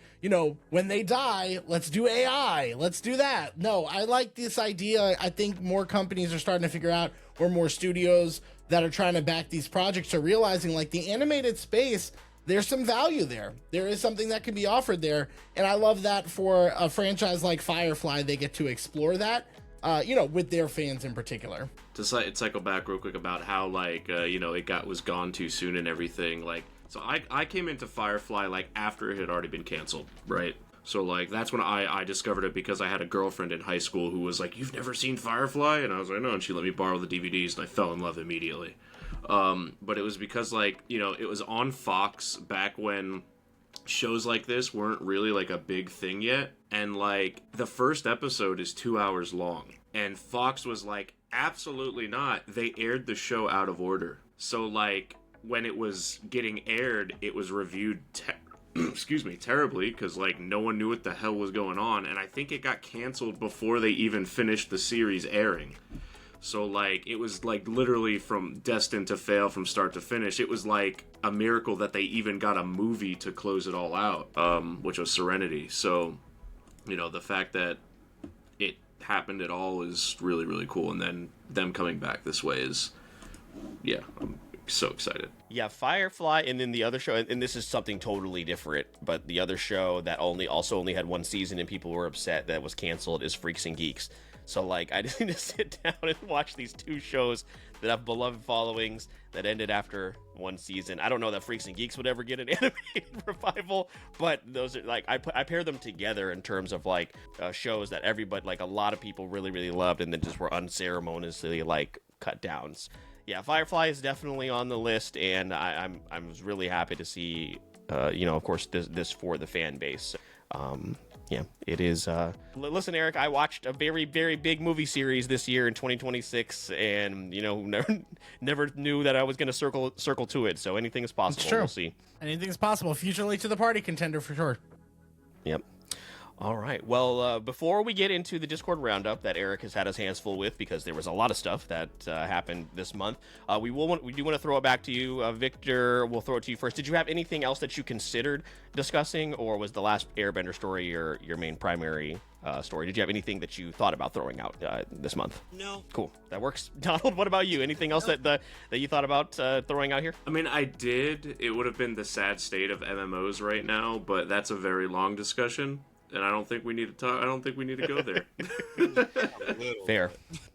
when they die, let's do AI, let's do that. No, I like this idea. I think more companies are starting to figure out, or more studios that are trying to back these projects are realizing like the animated space, there's some value there. There is something that can be offered there. And I love that for a franchise like Firefly, they get to explore that, with their fans in particular. To cycle back real quick about how, like, it was gone too soon and everything. Like, so I came into Firefly, like, after it had already been canceled, right? So, like, that's when I discovered it because I had a girlfriend in high school who was like, "You've never seen Firefly?" And I was like, "No," and she let me borrow the DVDs, and I fell in love immediately. But it was because, like, it was on Fox back when shows like this weren't really, like, a big thing yet. And, like, the first episode is 2 hours long. And Fox was like, absolutely not. They aired the show out of order. So, like, when it was getting aired, it was reviewed terribly, because like no one knew what the hell was going on, and I think it got canceled before they even finished the series airing. So like it was like literally from destined to fail from start to finish. It was like a miracle that they even got a movie to close it all out, which was Serenity. So the fact that it happened at all is really, really cool, and then them coming back this way is, yeah, I'm so excited. Yeah, Firefly, and then the other show, and this is something totally different, but the other show that only had one season and people were upset that it was canceled is Freaks and Geeks. So like I just need to sit down and watch these two shows that have beloved followings that ended after one season. I don't know that Freaks and Geeks would ever get an animated revival, but those are like I pair them together in terms of like shows that everybody, like a lot of people really, really loved and then just were unceremoniously like cut downs. Yeah, Firefly is definitely on the list, and I was really happy to see, of course, this for the fan base. Yeah, it is. Listen, Eric, I watched a very, very big movie series this year in 2026, and never knew that I was going to circle to it. So anything is possible. It's true. We'll see. Anything is possible. Future Late to the Party contender for sure. Yep. All right. Well, before we get into the Discord roundup that Eric has had his hands full with, because there was a lot of stuff that happened this month, we do want to throw it back to you, Victor. We'll throw it to you first. Did you have anything else that you considered discussing, or was the Last Airbender story your main primary story? Did you have anything that you thought about throwing out this month? No. Cool. That works. Donald, what about you? Anything else that you thought about throwing out here? I mean, I did. It would have been the sad state of MMOs right now, but that's a very long discussion. And I don't think we need to talk. I don't think we need to go there.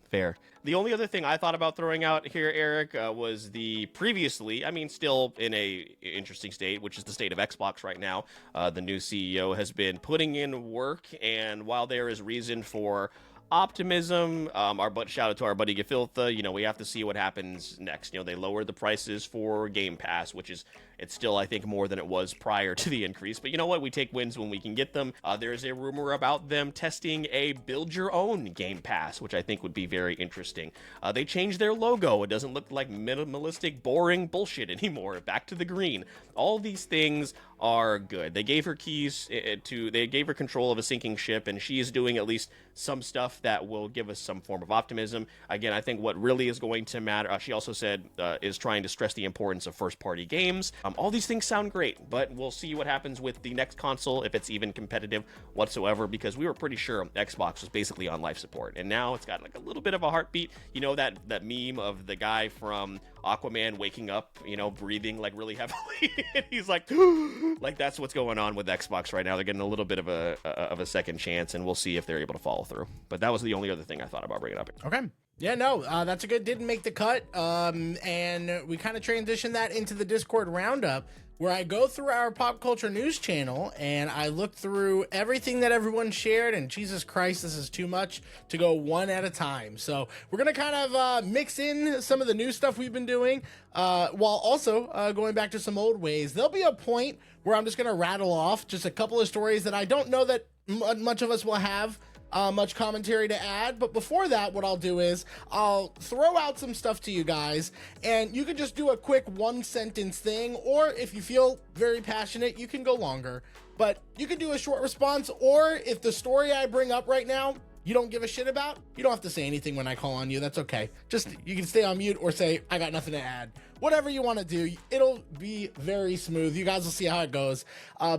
Fair. The only other thing I thought about throwing out here, Eric, was the previously, still in a interesting state, which is the state of Xbox right now. The new CEO has been putting in work, and while there is reason for optimism. Shout out to our buddy Gefiltha. You know, we have to see what happens next. You know, they lowered the prices for Game Pass, which is, it's still, I think, more than it was prior to the increase. But you know what? We take wins when we can get them. There's a rumor about them testing a build-your-own Game Pass, which I think would be very interesting. They changed their logo. It doesn't look like minimalistic, boring bullshit anymore. Back to the green. All these things are good. They gave her keys they gave her control of a sinking ship, and she is doing at least some stuff that will give us some form of optimism. Again, I think what really is going to matter, she also said, is trying to stress the importance of first-party games. All these things sound great, but we'll see what happens with the next console, if it's even competitive whatsoever, because we were pretty sure Xbox was basically on life support, and now it's got like a little bit of a heartbeat. You know, that meme of the guy from Aquaman waking up, you know, breathing like really heavily, and he's like, like that's what's going on with Xbox right now. They're getting a little bit of a second chance, and we'll see if they're able to follow through. But that was the only other thing I thought about bringing up. Okay. Yeah, no, that's a good, didn't make the cut. And we kind of transitioned that into the Discord roundup, where I go through our pop culture news channel and I look through everything that everyone shared, and Jesus Christ, this is too much to go one at a time. So we're going to kind of mix in some of the new stuff we've been doing, while also going back to some old ways. There'll be a point where I'm just going to rattle off just a couple of stories that I don't know that much of us will have much commentary to add, but before that, what I'll do is I'll throw out some stuff to you guys, and you can just do a quick one-sentence thing, or if you feel very passionate, you can go longer, but you can do a short response. Or if the story I bring up right now you don't give a shit about, you don't have to say anything when I call on you. That's okay. Just, you can stay on mute or say, I got nothing to add. Whatever you want to do, it'll be very smooth. You guys will see how it goes.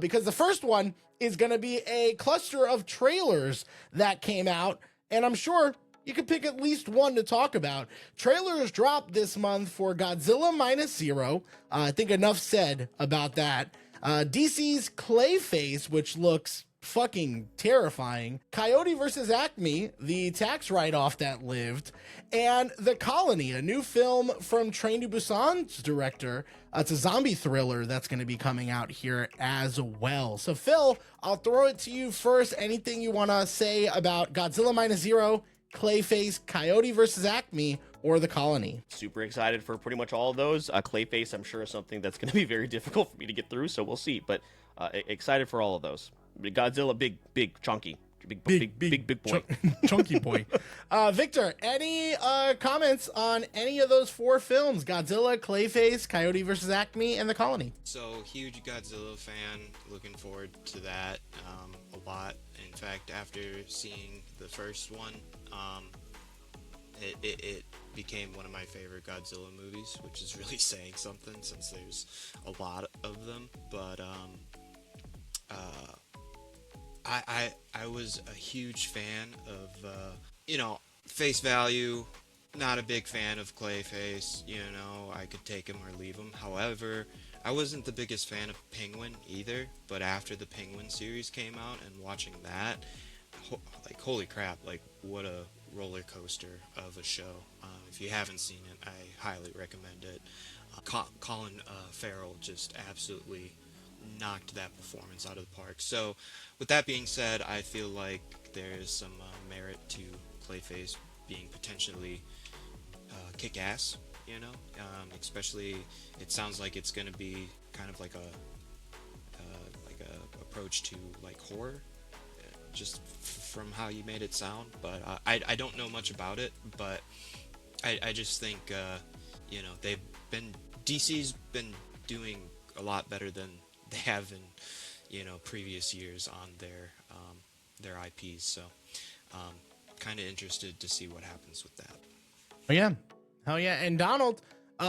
Because the first one is going to be a cluster of trailers that came out, and I'm sure you could pick at least one to talk about. Trailers dropped this month for Godzilla Minus Zero. I think enough said about that. DC's Clayface, which looks fucking terrifying. Coyote versus Acme, the tax write-off that lived. And The Colony, a new film from Train to Busan's director. It's a zombie thriller that's going to be coming out here as well. So Phil, I'll throw it to you first. Anything you want to say about Godzilla Minus Zero, Clayface, Coyote versus Acme, or The Colony? Super excited for pretty much all of those. Clayface, I'm sure, is something that's going to be very difficult for me to get through, so we'll see. But excited for all of those. Godzilla, big, chunky. Big boy. Chunky boy. Victor, any comments on any of those four films? Godzilla, Clayface, Coyote vs. Acme, and The Colony. So, huge Godzilla fan. Looking forward to that a lot. In fact, after seeing the first one, it became one of my favorite Godzilla movies, which is really saying something since there's a lot of them. But I was a huge fan of, face value, not a big fan of Clayface, I could take him or leave him. However, I wasn't the biggest fan of Penguin either, but after the Penguin series came out and watching that, holy crap, what a roller coaster of a show. If you haven't seen it, I highly recommend it. Colin Farrell just absolutely knocked that performance out of the park. So with that being said, I feel like there's some merit to Clayface being potentially kick-ass, especially it sounds like it's going to be kind of like a approach to horror, just from how you made it sound. But I don't know much about it, but I just think DC's been doing a lot better than they have in previous years on their IPs, so kind of interested to see what happens with that. Oh yeah, hell yeah. And Donald,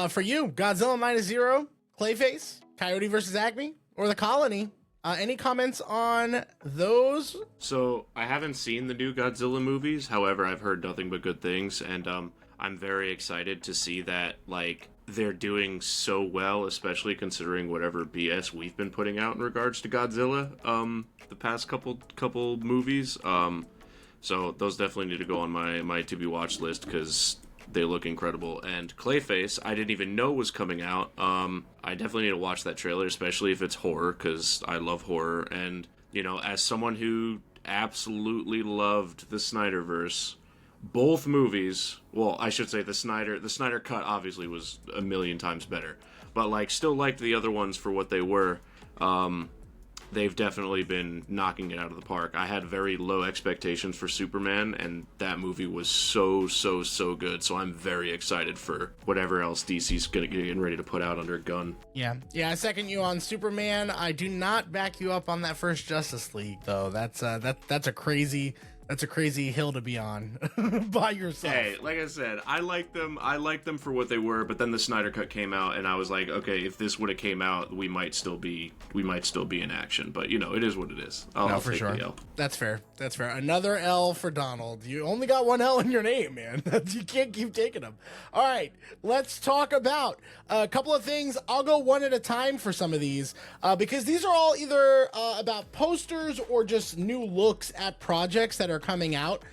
for you, Godzilla Minus Zero, Clayface, Coyote versus Acme, or The Colony, any comments on those? So I haven't seen the new Godzilla movies, however I've heard nothing but good things, and I'm very excited to see that they're doing so well, especially considering whatever BS we've been putting out in regards to Godzilla the past couple movies. So those definitely need to go on my to be watch list because they look incredible. And Clayface, I didn't even know was coming out. I definitely need to watch that trailer, especially if it's horror, because I love horror. And as someone who absolutely loved the Snyderverse. Both movies, well, I should say the Snyder cut obviously was a million times better, but like still liked the other ones for what they were. They've definitely been knocking it out of the park. I had very low expectations for Superman, and that movie was so good. So I'm very excited for whatever else DC's getting ready to put out under a gun. Yeah, I second you on Superman. I do not back you up on that first Justice League, though. That's a crazy hill to be on by yourself. Hey, like I said, I liked them for what they were, but then the Snyder Cut came out, and I was like, okay, if this would have came out, we might still be in action. But it is what it is. I'll for take sure. the L. That's fair. Another L for Donald. You only got one L in your name, man. You can't keep taking them. All right, let's talk about a couple of things. I'll go one at a time for some of these because these are all either about posters or just new looks at projects that are coming out.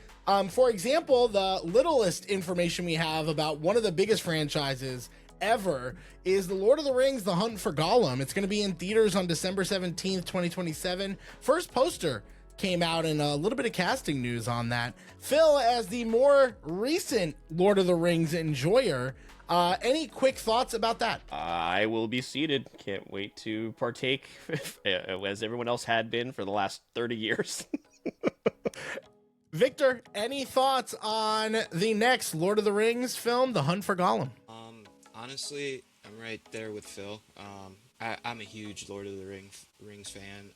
For example, the littlest information we have about one of the biggest franchises ever is The Lord of the Rings, The Hunt for Gollum. It's going to be in theaters on December 17th, 2027. First poster came out and a little bit of casting news on that. Phil, as the more recent Lord of the Rings enjoyer, any quick thoughts about that? I will be seated. Can't wait to partake as everyone else had been for the last 30 years. Victor, any thoughts on the next Lord of the Rings film, The Hunt for Gollum? Honestly, I'm right there with Phil. I'm a huge Lord of the Rings fan.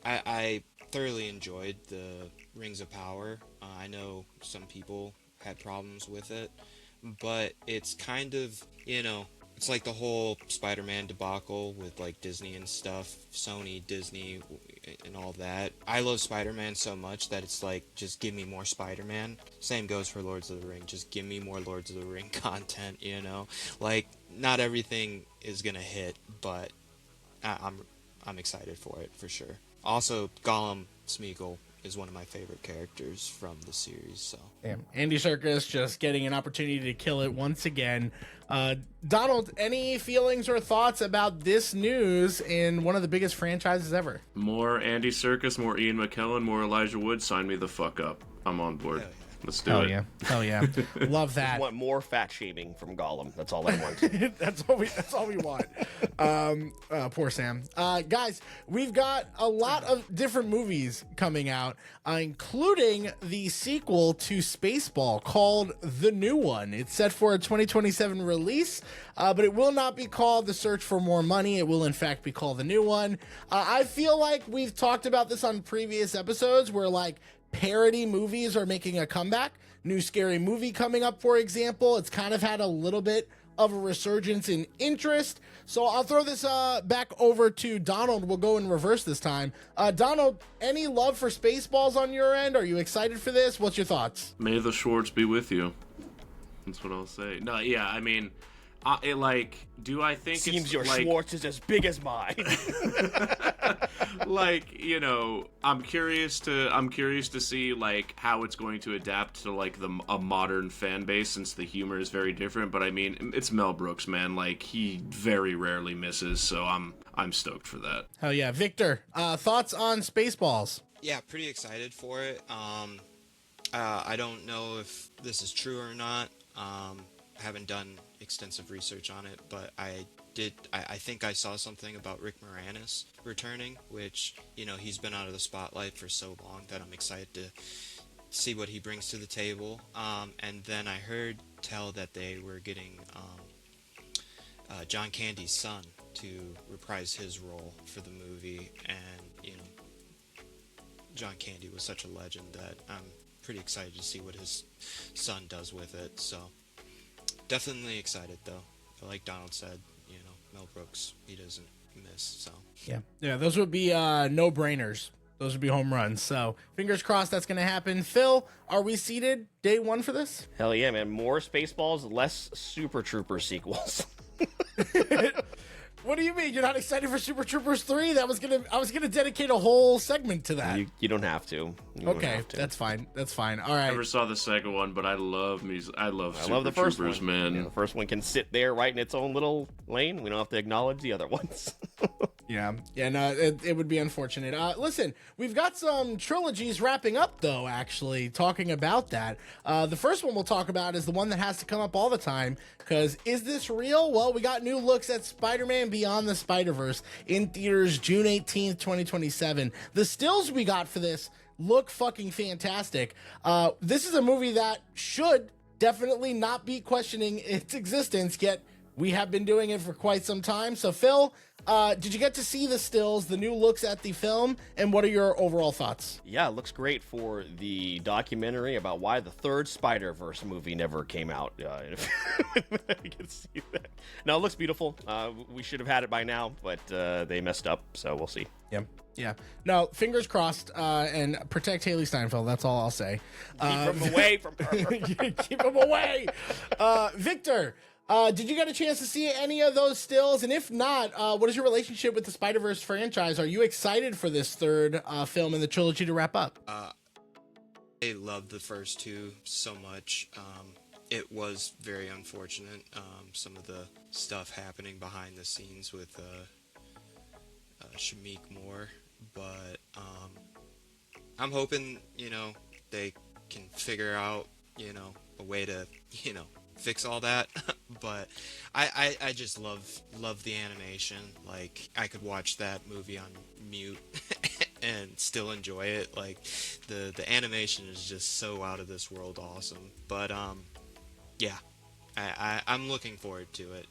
I thoroughly enjoyed the Rings of Power. I know some people had problems with it, but it's kind of, it's like the whole Spider-Man debacle with like Disney and stuff, Sony, Disney, and all that. I love Spider-Man so much that it's like, just give me more Spider-Man. Same goes for Lords of the Ring. Just give me more Lords of the Ring content, Like, not everything is gonna hit, but I'm excited for it, for sure. Also, Gollum Smeagol is one of my favorite characters from the series, so. Damn. Andy Serkis just getting an opportunity to kill it once again. Donald, any feelings or thoughts about this news in one of the biggest franchises ever? More Andy Serkis, more Ian McKellen, more Elijah Wood. Sign me the fuck up. I'm on board. Hell yeah. Let's do it. Hell yeah. Love that. I want more fat shaming from Gollum. That's all I want. That's all we want. Poor Sam. Guys, we've got a lot of different movies coming out, including the sequel to Spaceball called The New One. It's set for a 2027 release, but it will not be called The Search for More Money. It will, in fact, be called The New One. I feel like we've talked about this on previous episodes where, like, parody movies are making a comeback. New Scary Movie coming up, for example. It's kind of had a little bit of a resurgence in interest. So I'll throw this back over to Donald. We'll go in reverse this time. Donald, any love for Spaceballs on your end? Are you excited for this? What's your thoughts? May the Schwartz be with you. That's what I'll say. No, yeah, I mean, do I think Seems it's your like, Schwartz is as big as mine. I'm curious to see like how it's going to adapt to like a modern fan base, since the humor is very different. But I mean, it's Mel Brooks, man. Like, he very rarely misses, so I'm stoked for that. Hell yeah. Victor, thoughts on Spaceballs? Yeah, pretty excited for it. I don't know if this is true or not. Haven't done extensive research on it, but I think I saw something about Rick Moranis returning, which, he's been out of the spotlight for so long that I'm excited to see what he brings to the table. And then I heard tell that they were getting John Candy's son to reprise his role for the movie, and, John Candy was such a legend that I'm pretty excited to see what his son does with it, so. Definitely excited, though. Like Donald said, Mel Brooks, he doesn't miss, so. Yeah, those would be no-brainers. Those would be home runs. So, fingers crossed that's going to happen. Phil, are we seated day one for this? Hell yeah, man. More Spaceballs, less Super Trooper sequels. What do you mean? You're not excited for Super Troopers 3? I was gonna dedicate a whole segment to that. You don't have to. That's fine. All right. I never saw the second one, but I love Super the first Troopers, one. man. Yeah, the first one can sit there right in its own little lane. We don't have to acknowledge the other ones. Yeah, no, it would be unfortunate. Listen, we've got some trilogies wrapping up, though, actually, talking about that. The first one we'll talk about is the one that has to come up all the time, because is this real? Well, we got new looks at Spider-Man Beyond the Spider-Verse in theaters June 18th, 2027. The stills we got for this look fucking fantastic. This is a movie that should definitely not be questioning its existence, yet we have been doing it for quite some time. So, Phil, did you get to see the stills, the new looks at the film, and what are your overall thoughts? Yeah, it looks great for the documentary about why the third Spider-Verse movie never came out. I can see that. No, it looks beautiful. We should have had it by now, but they messed up, so we'll see. Yeah. No, fingers crossed, and protect Haley Steinfeld. That's all I'll say. Keep him away from her. Keep him away. Victor, did you get a chance to see any of those stills? And if not, what is your relationship with the Spider-Verse franchise? Are you excited for this third film in the trilogy to wrap up? I loved the first two so much. It was very unfortunate, some of the stuff happening behind the scenes with Shamik Moore, but I'm hoping, they can figure out, a way to, fix all that. But I just love the animation. Like, I could watch that movie on mute and still enjoy it. Like, the animation is just so out of this world awesome. But yeah, I'm looking forward to it.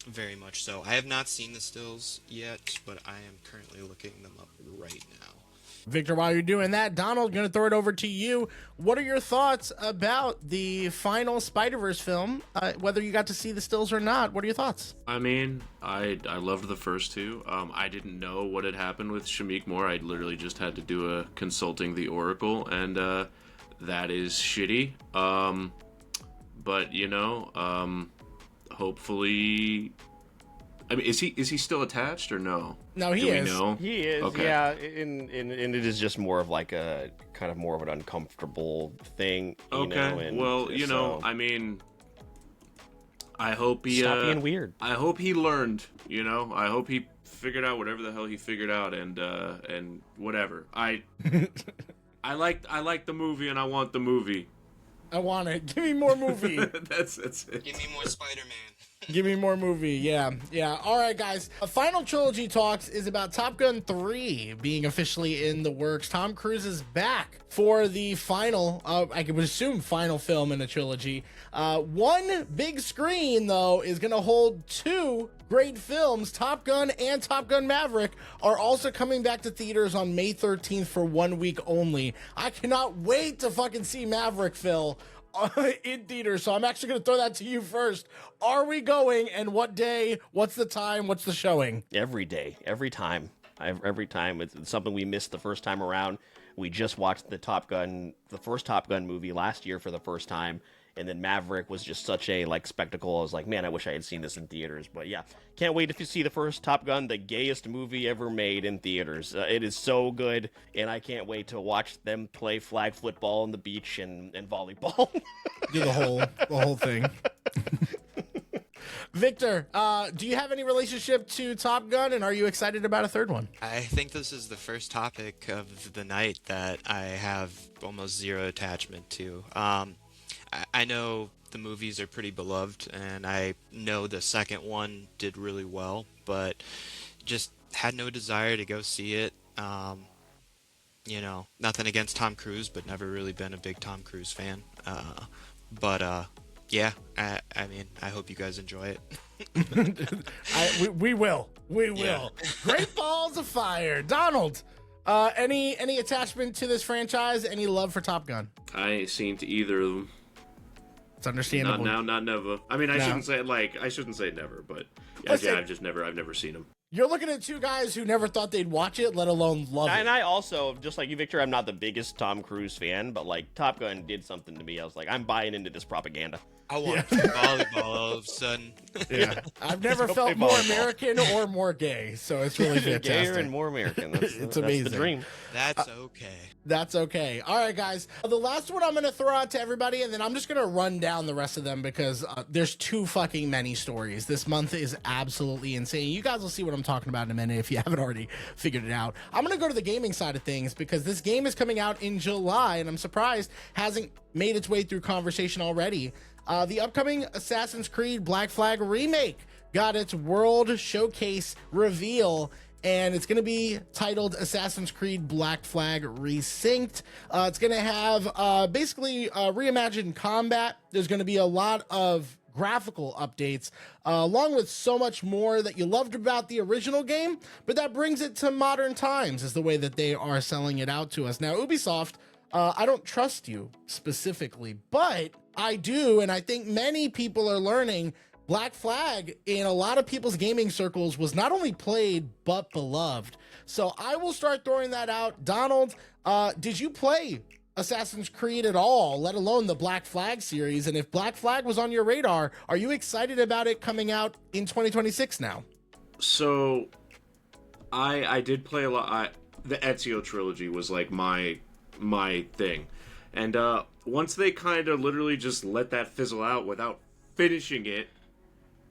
Very much so. I have not seen the stills yet, but I am currently looking them up right now. Victor, while you're doing that, Donald, going to throw it over to you. What are your thoughts about the final Spider-Verse film? Whether you got to see the stills or not, what are your thoughts? I mean, I loved the first two. I didn't know what had happened with Shamik Moore. I literally just had to do a consulting the Oracle, and that is shitty. But hopefully, I mean, is he still attached or no? No, he is. We know? He is, Okay. yeah, and it is just more of like a kind of more of an uncomfortable thing, I mean, I hope he stop being weird. I hope he learned, I hope he figured out whatever the hell he figured out, and whatever. I like the movie, and I want the movie. I want it. Give me more movie. That's it. Give me more Spider-Man. Give me more movie. Yeah. All right, guys. A final trilogy talks is about Top Gun 3 being officially in the works. Tom Cruise is back for the final, I would assume, final film in a trilogy. One big screen, though, is going to hold two great films. Top Gun and Top Gun Maverick are also coming back to theaters on May 13th for 1 week only. I cannot wait to fucking see Maverick, Phil, in theaters. So I'm actually going to throw that to you first. Are we going, and what day? What's the time? What's the showing? Every day, every time. Every time. It's something we missed the first time around. We just watched the first Top Gun movie last year for the first time. And then Maverick was just such a spectacle. I was like, man, I wish I had seen this in theaters. But yeah, can't wait to see the first Top Gun, the gayest movie ever made in theaters. It is so good, and I can't wait to watch them play flag football on the beach and volleyball. Do the whole thing. Victor, do you have any relationship to Top Gun, and are you excited about a third one? I think this is the first topic of the night that I have almost zero attachment to. I know the movies are pretty beloved, and I know the second one did really well, but just had no desire to go see it. Nothing against Tom Cruise, but never really been a big Tom Cruise fan. Yeah, I mean, I hope you guys enjoy We it. will. Yeah. Great balls of fire. Donald, any attachment to this franchise? Any love for Top Gun? I ain't seen to either of them. It's understandable. Not now, not never. I mean, I No. shouldn't say never, but Listen, I've never seen them. You're looking at two guys who never thought they'd watch it, let alone love And it. I also, just like you, Victor, I'm not the biggest Tom Cruise fan, but Top Gun did something to me. I was like, I'm buying into this propaganda. I want volleyball all of a sudden. Yeah, I've never felt more American or more gay, so it's really fantastic. Gayer and more American. It's amazing. That's the dream. That's okay. That's okay. All right, guys. The last one I'm going to throw out to everybody, and then I'm just going to run down the rest of them because there's too fucking many stories. This month is absolutely insane. You guys will see what I'm talking about in a minute if you haven't already figured it out. I'm going to go to the gaming side of things because this game is coming out in July, and I'm surprised hasn't made its way through conversation already. The upcoming Assassin's Creed Black Flag remake got its World Showcase reveal, and it's going to be titled Assassin's Creed Black Flag Resynced. It's going to have basically reimagined combat. There's going to be a lot of graphical updates, along with so much more that you loved about the original game, but that brings it to modern times is the way that they are selling it out to us. Now, Ubisoft, I don't trust you specifically, but I do, and I think many people are learning Black Flag in a lot of people's gaming circles was not only played, but beloved. So I will start throwing that out. Donald, did you play Assassin's Creed at all, let alone the Black Flag series? And if Black Flag was on your radar, are you excited about it coming out in 2026 now? So, I did play a lot. The Ezio trilogy was like my thing. And once they kind of literally just let that fizzle out without finishing it,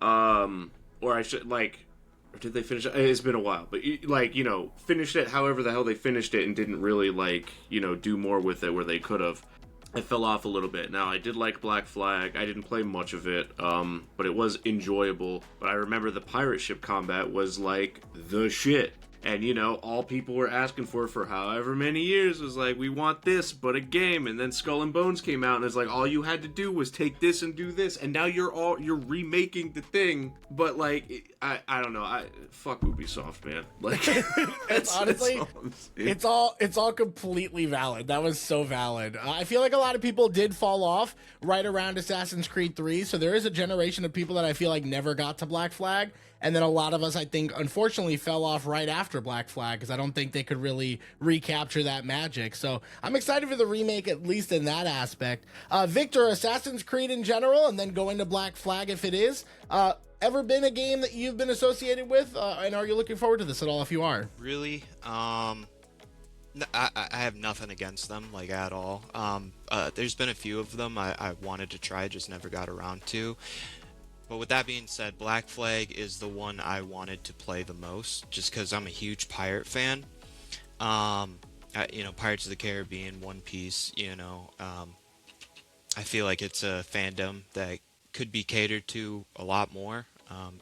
or I should, like, or did they finish it? It's been a while, but, like, you know, finished it however the hell they finished it and didn't really, like, you know, do more with it where they could have. I fell off a little bit. Now, I did like Black Flag. I didn't play much of it, but it was enjoyable. But I remember the pirate ship combat was, like, the shit. And, you know, all people were asking for however many years was like, we want this, but a game. And then Skull and Bones came out, and it's like, all you had to do was take this and do this. And now you're remaking the thing. But, like, I don't know. Fuck Ubisoft, man. Like, honestly, it's all completely valid. That was so valid. I feel like a lot of people did fall off right around Assassin's Creed 3. So there is a generation of people that I feel like never got to Black Flag. And then a lot of us, I think, unfortunately fell off right after Black Flag because I don't think they could really recapture that magic. So I'm excited for the remake, at least in that aspect. Victor, Assassin's Creed in general, and then go into Black Flag if it is. Ever been a game that you've been associated with? And are you looking forward to this at all if you are? Really? I have nothing against them, like, at all. There's been a few of them I wanted to try, just never got around to. But with that being said, Black Flag is the one I wanted to play the most, just because I'm a huge pirate fan. You know, Pirates of the Caribbean, One Piece, you know. I feel like it's a fandom that could be catered to a lot more,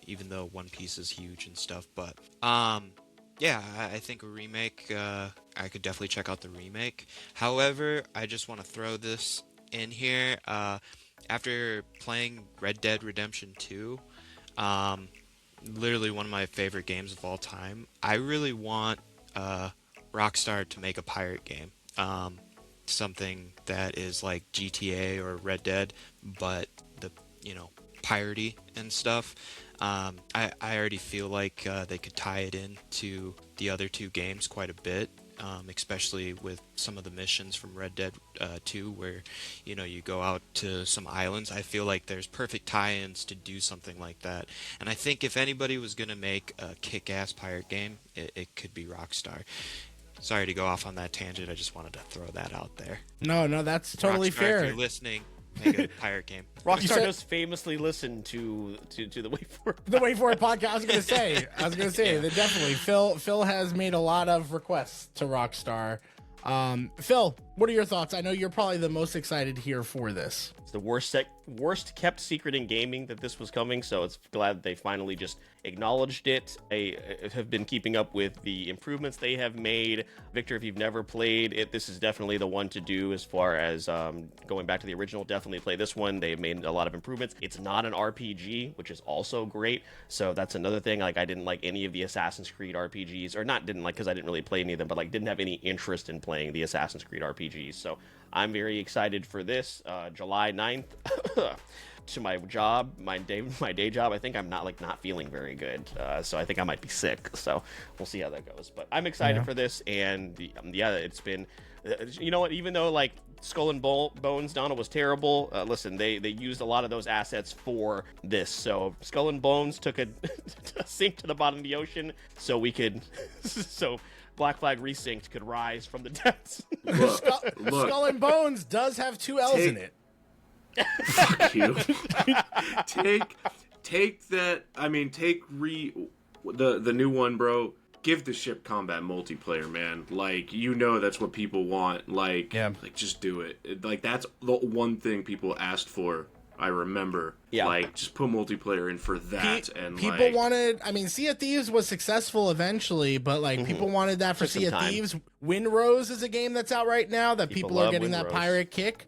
even though One Piece is huge and stuff. But, yeah, I think a remake, I could definitely check out the remake. However, I just want to throw this in here. After playing Red Dead Redemption 2, literally one of my favorite games of all time, I really want Rockstar to make a pirate game. Something that is like GTA or Red Dead, but the, you know, piratey and stuff. I already feel like they could tie it in to the other two games quite a bit. Especially with some of the missions from Red Dead 2 where, you know, you go out to some islands. I feel like there's perfect tie-ins to do something like that. And I think if anybody was going to make a kick-ass pirate game, it could be Rockstar. Sorry to go off on that tangent. I just wanted to throw that out there. No, that's totally Rockstar, fair. if you're listening, make a pirate game. Rockstar does famously listen to the Wait For It. The Wait For It podcast. I was gonna say that definitely. Phil has made a lot of requests to Rockstar. Phil, what are your thoughts? I know you're probably the most excited here for this. It's the worst kept secret in gaming that this was coming, so it's glad they finally just acknowledged it. I have been keeping up with the improvements they have made. Victor, if you've never played it, this is definitely the one to do as far as going back to the original. Definitely play this one. They've made a lot of improvements. It's not an RPG, which is also great, so that's another thing. Like, I didn't like any of the Assassin's Creed RPGs, or not didn't like because I didn't really play any of them, but like didn't have any interest in playing the Assassin's Creed RPGs, so I'm very excited for this. July 9th to my job, my day job. I think I'm not feeling very good, so I think I might be sick. So we'll see how that goes. But I'm excited for this, and it's been, you know what? Even though like Skull and Bones, Donald, was terrible. Listen, they used a lot of those assets for this. So Skull and Bones took a sink to the bottom of the ocean so we could, so Black Flag Resynced could rise from the depths. Look, Skull and Bones does have 2 L's in it. Fuck you. take that. I mean, take the new one, bro. Give the ship combat multiplayer, man. Like, you know that's what people want. Like, like just do it. Like, that's the one thing people asked for. I remember. Yeah. Like, just put multiplayer in for that. And people wanted. I mean, Sea of Thieves was successful eventually, but like people wanted that for Sea of Thieves. Windrose is a game that's out right now that people are getting that pirate kick.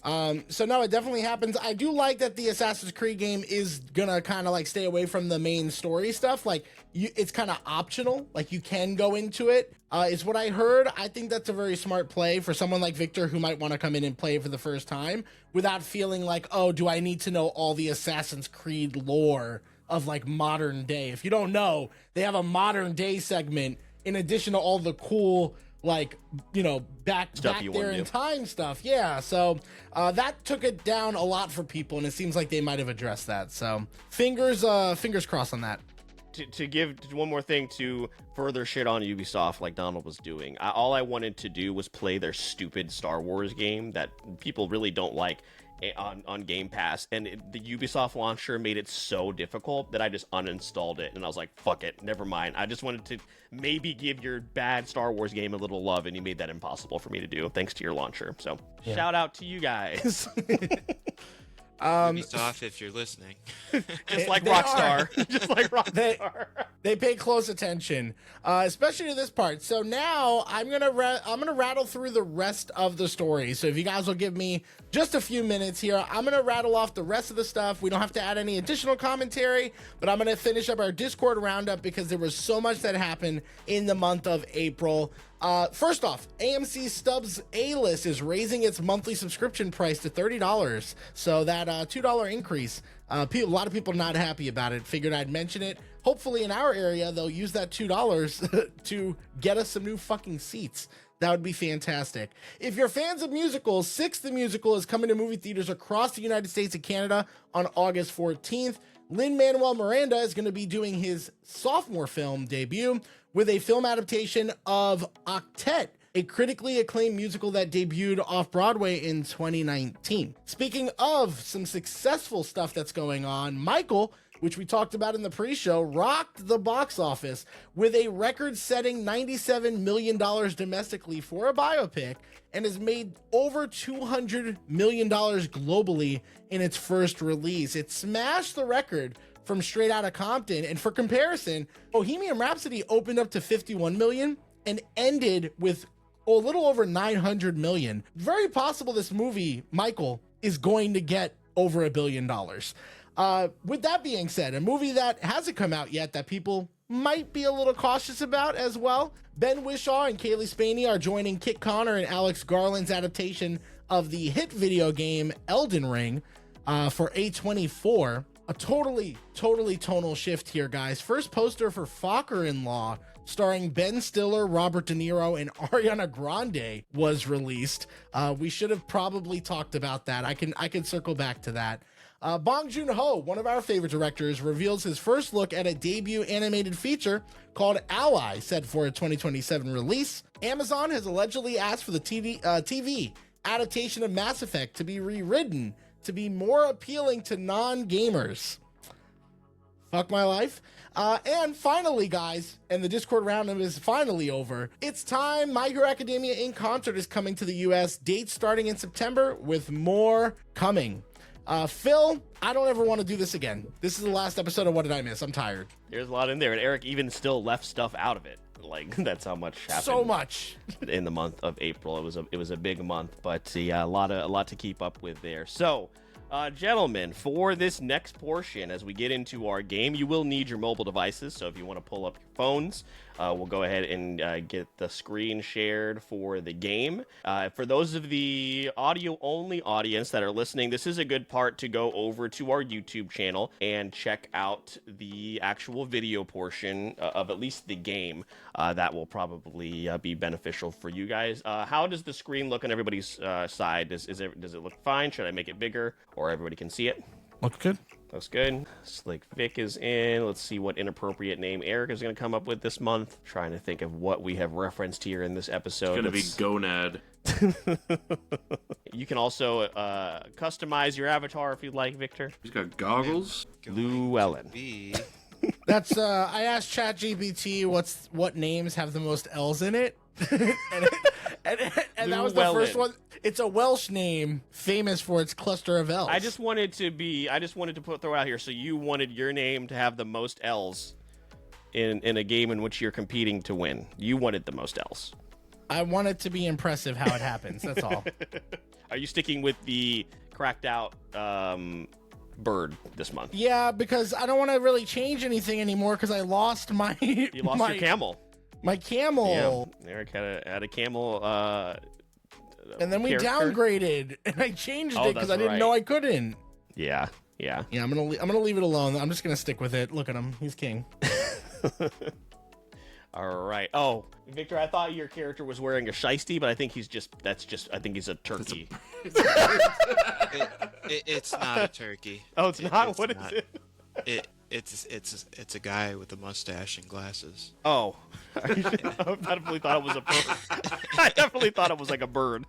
So no, it definitely happens. I do like that the Assassin's Creed game is gonna kind of like stay away from the main story stuff. Like, it's kind of optional. Like, you can go into it. Is what I heard. I think that's a very smart play for someone like Victor who might want to come in and play for the first time without feeling like, oh, do I need to know all the Assassin's Creed lore of like modern day? If you don't know, they have a modern day segment in addition to all the cool, like, you know, back there in time stuff. Yeah, so that took it down a lot for people, and it seems like they might have addressed that. So fingers crossed on that. To give one more thing to further shit on Ubisoft like Donald was doing, all I wanted to do was play their stupid Star Wars game that people really don't like on Game Pass, and the Ubisoft launcher made it so difficult that I just uninstalled it, and I was like, fuck it, never mind. I just wanted to maybe give your bad Star Wars game a little love, and you made that impossible for me to do thanks to your launcher. So shout out to you guys. Ubisoft, if you're listening. Just like Rockstar. Just like Rockstar. They pay close attention, especially to this part. So now I'm gonna rattle through the rest of the story. So if you guys will give me just a few minutes here, I'm gonna rattle off the rest of the stuff. We don't have to add any additional commentary, but I'm gonna finish up our Discord roundup because there was so much that happened in the month of April. First off, AMC Stubbs A-List is raising its monthly subscription price to $30. So that $2 increase, a lot of people not happy about it. Figured I'd mention it. Hopefully in our area, they'll use that $2 to get us some new fucking seats. That would be fantastic. If you're fans of musicals, Six the Musical is coming to movie theaters across the United States and Canada on August 14th. Lin-Manuel Miranda is going to be doing his sophomore film debut with a film adaptation of Octet, a critically acclaimed musical that debuted off-Broadway in 2019. Speaking of some successful stuff that's going on, Michael, which we talked about in the pre-show, rocked the box office with a record-setting $97 million domestically for a biopic and has made over $200 million globally in its first release. It smashed the record from Straight Outta Compton, and for comparison, Bohemian Rhapsody opened up to 51 million and ended with a little over 900 million. Very possible this movie, Michael, is going to get over $1 billion. With that being said, a movie that hasn't come out yet that people might be a little cautious about as well. Ben Whishaw and Kaylee Spaney are joining Kit Connor and Alex Garland's adaptation of the hit video game Elden Ring for A24. A totally tonal shift here, guys. First poster for Focker-in-Law, starring Ben Stiller, Robert De Niro, and Ariana Grande was released. We should have probably talked about that. I can circle back to that. Bong Joon-ho, one of our favorite directors, reveals his first look at a debut animated feature called Ally, set for a 2027 release. Amazon has allegedly asked for the TV adaptation of Mass Effect to be rewritten to be more appealing to non-gamers. Fuck my life. And finally, guys, and the Discord roundup is finally over. It's time. My Hero Academia in Concert is coming to the US. Dates starting in September, with more coming. Phil, I don't ever want to do this again. This is the last episode of What Did I Miss? I'm tired. There's a lot in there, and Eric even still left stuff out of it. Like, that's how much happened. So much in the month of April. It was a big month, but yeah, a lot to keep up with there. So, gentlemen, for this next portion, as we get into our game, you will need your mobile devices. So if you want to pull up your phones, we'll go ahead and get the screen shared for the game. For those of the audio-only audience that are listening, this is a good part to go over to our YouTube channel and check out the actual video portion of at least the game. That will probably be beneficial for you guys. How does the screen look on everybody's side? Does it look fine? Should I make it bigger or everybody can see it? Looks good. Looks good. Slick Vic is in. Let's see what inappropriate name Eric is going to come up with this month. Trying to think of what we have referenced here in this episode. It's going to be Gonad. You can also customize your avatar if you'd like, Victor. He's got goggles. Llewellyn. That's I asked ChatGPT what names have the most L's in it, and that was the first one. It's a Welsh name famous for its cluster of L's. I just wanted to throw it out here. So you wanted your name to have the most L's in a game in which you're competing to win. You wanted the most L's. I want it to be impressive how it happens. That's all. Are you sticking with the cracked out bird this month? Yeah, because I don't want to really change anything anymore because I lost my. You lost your camel. My camel. Yeah, Eric had a camel. And then we downgraded, and I changed it because I didn't know I couldn't. Yeah. Yeah, I'm gonna leave it alone. I'm just gonna stick with it. Look at him, he's king. All right. Oh, Victor, I thought your character was wearing a shiesty, but I think he's I think he's a turkey. It's not a turkey. Oh, it's not? What is it? It's a guy with a mustache and glasses. Oh. I definitely thought it was a bird. I definitely thought it was like a bird.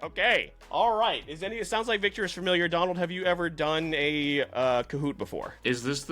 Okay. All right. It sounds like Victor is familiar. Donald, have you ever done a Kahoot before? Is this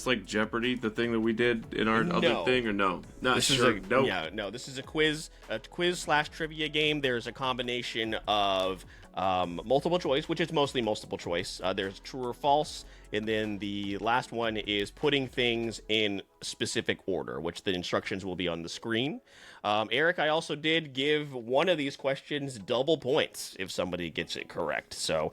like Jeopardy, the thing that we did in our other thing, or no? No, this sure. No. Yeah, no. This is a quiz / trivia game. There's a combination of multiple choice, which is mostly multiple choice. There's true or false, and then the last one is putting things in specific order, which the instructions will be on the screen. Eric, I also did give one of these questions double points if somebody gets it correct. So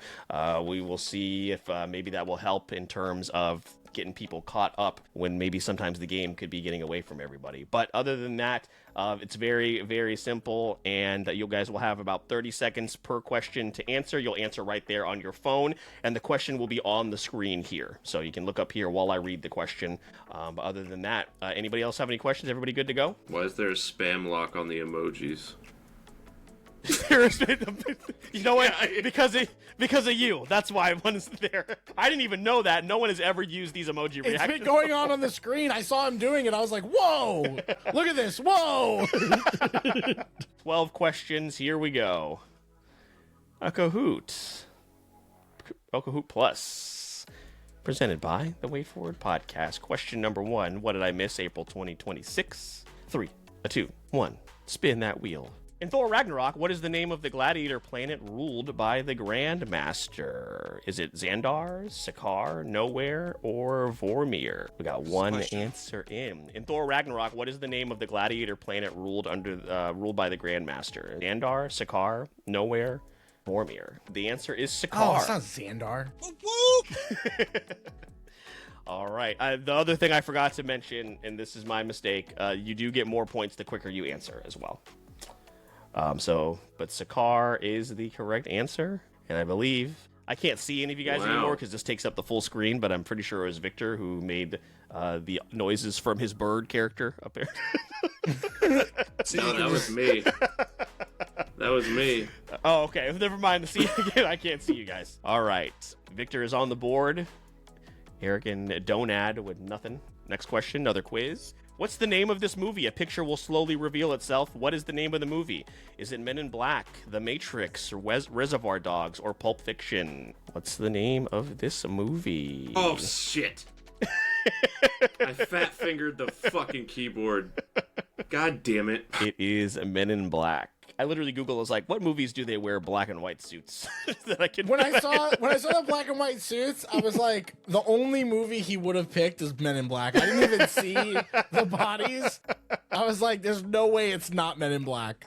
we will see if maybe that will help in terms of getting people caught up when maybe sometimes the game could be getting away from everybody. But other than that, it's very, very simple, and you guys will have about 30 seconds per question to answer. You'll answer right there on your phone, and the question will be on the screen here. So you can look up here while I read the question. But other than that, anybody else have any questions? Everybody good to go? Why is there a spam lock on the emojis? You know what? Because of you. That's why one is there. I didn't even know that. No one has ever used these emoji reactions. It's been going on the screen. I saw him doing it. I was like, whoa! Look at this. Whoa! 12 questions. Here we go. A Kahoot. A Kahoot Plus. Presented by the Wait Forward Podcast. Question number 1. What did I miss? April 2026. 3, 2, 1. Spin that wheel. In Thor Ragnarok, what is the name of the gladiator planet ruled by the Grandmaster? Is it Xandar, Sakaar, Nowhere, or Vormir? We got one answer in. In Thor Ragnarok, what is the name of the gladiator planet ruled by the Grandmaster? Xandar, Sakaar, Nowhere, Vormir. The answer is Sakaar. Oh, it's not Xandar. All right. The other thing I forgot to mention, and this is my mistake, you do get more points the quicker you answer as well. But Sakaar is the correct answer, and I believe I can't see any of you guys anymore because this takes up the full screen. But I'm pretty sure it was Victor who made the noises from his bird character up there. No, that was me. That was me. Oh, okay. Never mind. See again. I can't see you guys. All right. Victor is on the board. Eric and Donad with nothing. Next question. Another quiz. What's the name of this movie? A picture will slowly reveal itself. What is the name of the movie? Is it Men in Black, The Matrix, Reservoir Dogs, or Pulp Fiction? What's the name of this movie? Oh, shit. I fat-fingered the fucking keyboard. God damn it. It is Men in Black. I literally Googled, I was like, what movies do they wear black and white suits? that I could When I saw the black and white suits, I was like, the only movie he would have picked is Men in Black. I didn't even see the bodies. I was like, there's no way it's not Men in Black.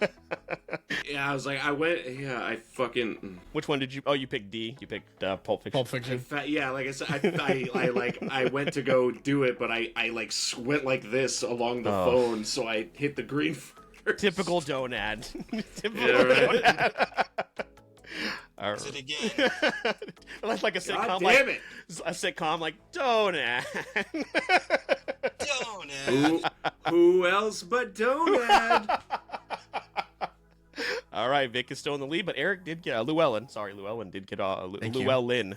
Yeah, I was like, I fucking. Which one did you? Oh, you picked D. You picked Pulp Fiction. Pulp Fiction. Yeah, like I said, I went to go do it, but I like went like this along the phone, so I hit the green first. Typical Donad. Typical Donad. All Is right. it again? That's like a sitcom. God like, damn it! A sitcom like Donad. Donut. Who else but Donad? All right, Vic is still in the lead, but Eric did get Llewellyn. Sorry, Llewellyn did get Llewellyn.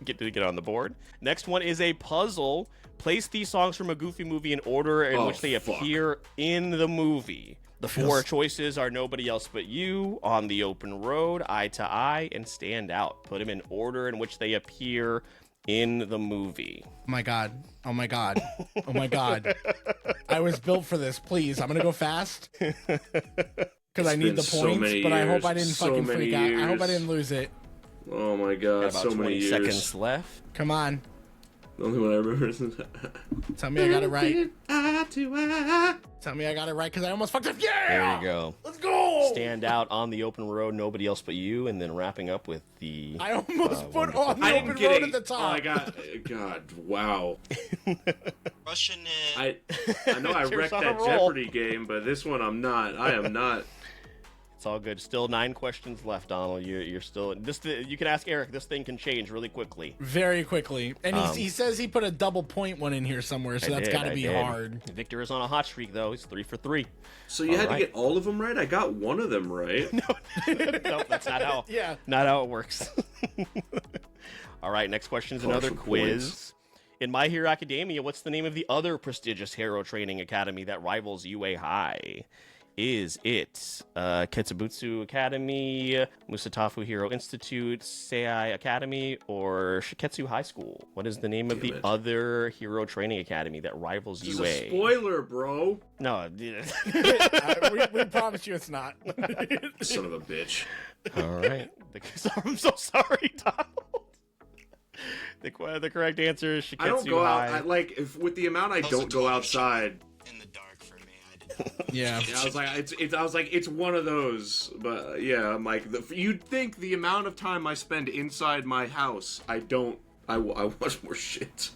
Get on the board. Next one is a puzzle. Place these songs from a Goofy movie in order in which they appear in the movie. The four choices are Nobody Else But You, On the Open Road, Eye to Eye, and Stand Out. Put them in order in which they appear in the movie. Oh my god. Oh my god. Oh my god. I was built for this. Please, I'm gonna go fast. Because I need the points, but I hope I didn't fucking freak out. I hope I didn't lose it. Oh my god, Got about so 20 many years. seconds left. Come on. The only one I remember is Tell me I got it right. eye to eye. Tell me I got it right because I almost fucked up. Yeah! There you go. Let's go! Stand Out, On the Open Road, Nobody Else But You, and then wrapping up with the... I almost put On the I Open didn't get Road it. at the top. Oh, I got. God, wow. Rushing it. I know I You're wrecked on a that roll. Jeopardy game, but this one I'm not. I am not. It's all good. Still 9 questions left, Donald. You're still... You can ask Eric. This thing can change really quickly. Very quickly. And he says he put a double point one in here somewhere, so that's got to be hard. Victor is on a hot streak, though. He's 3 for 3. So you had to get all of them right? I got one of them right. No, that's not how. Yeah. Not how it works. All right, next question is another Partial quiz. points. In My Hero Academia, what's the name of the other prestigious hero training academy that rivals UA High? Is it Ketsubutsu Academy, Musatafu Hero Institute, Seai Academy, or Shiketsu High School? What is the name of the other hero training academy that rivals This is UA? a spoiler, bro. No. We promise you it's not. Son of a bitch. All right. I'm so sorry, Donald. The correct answer is Shiketsu I don't go High. out. With the amount I don't go outside. In the dark for me. I did. Yeah. Yeah, I was like, it's one of those. But yeah, I'm like, you'd think the amount of time I spend inside my house, I don't. I watch more shit.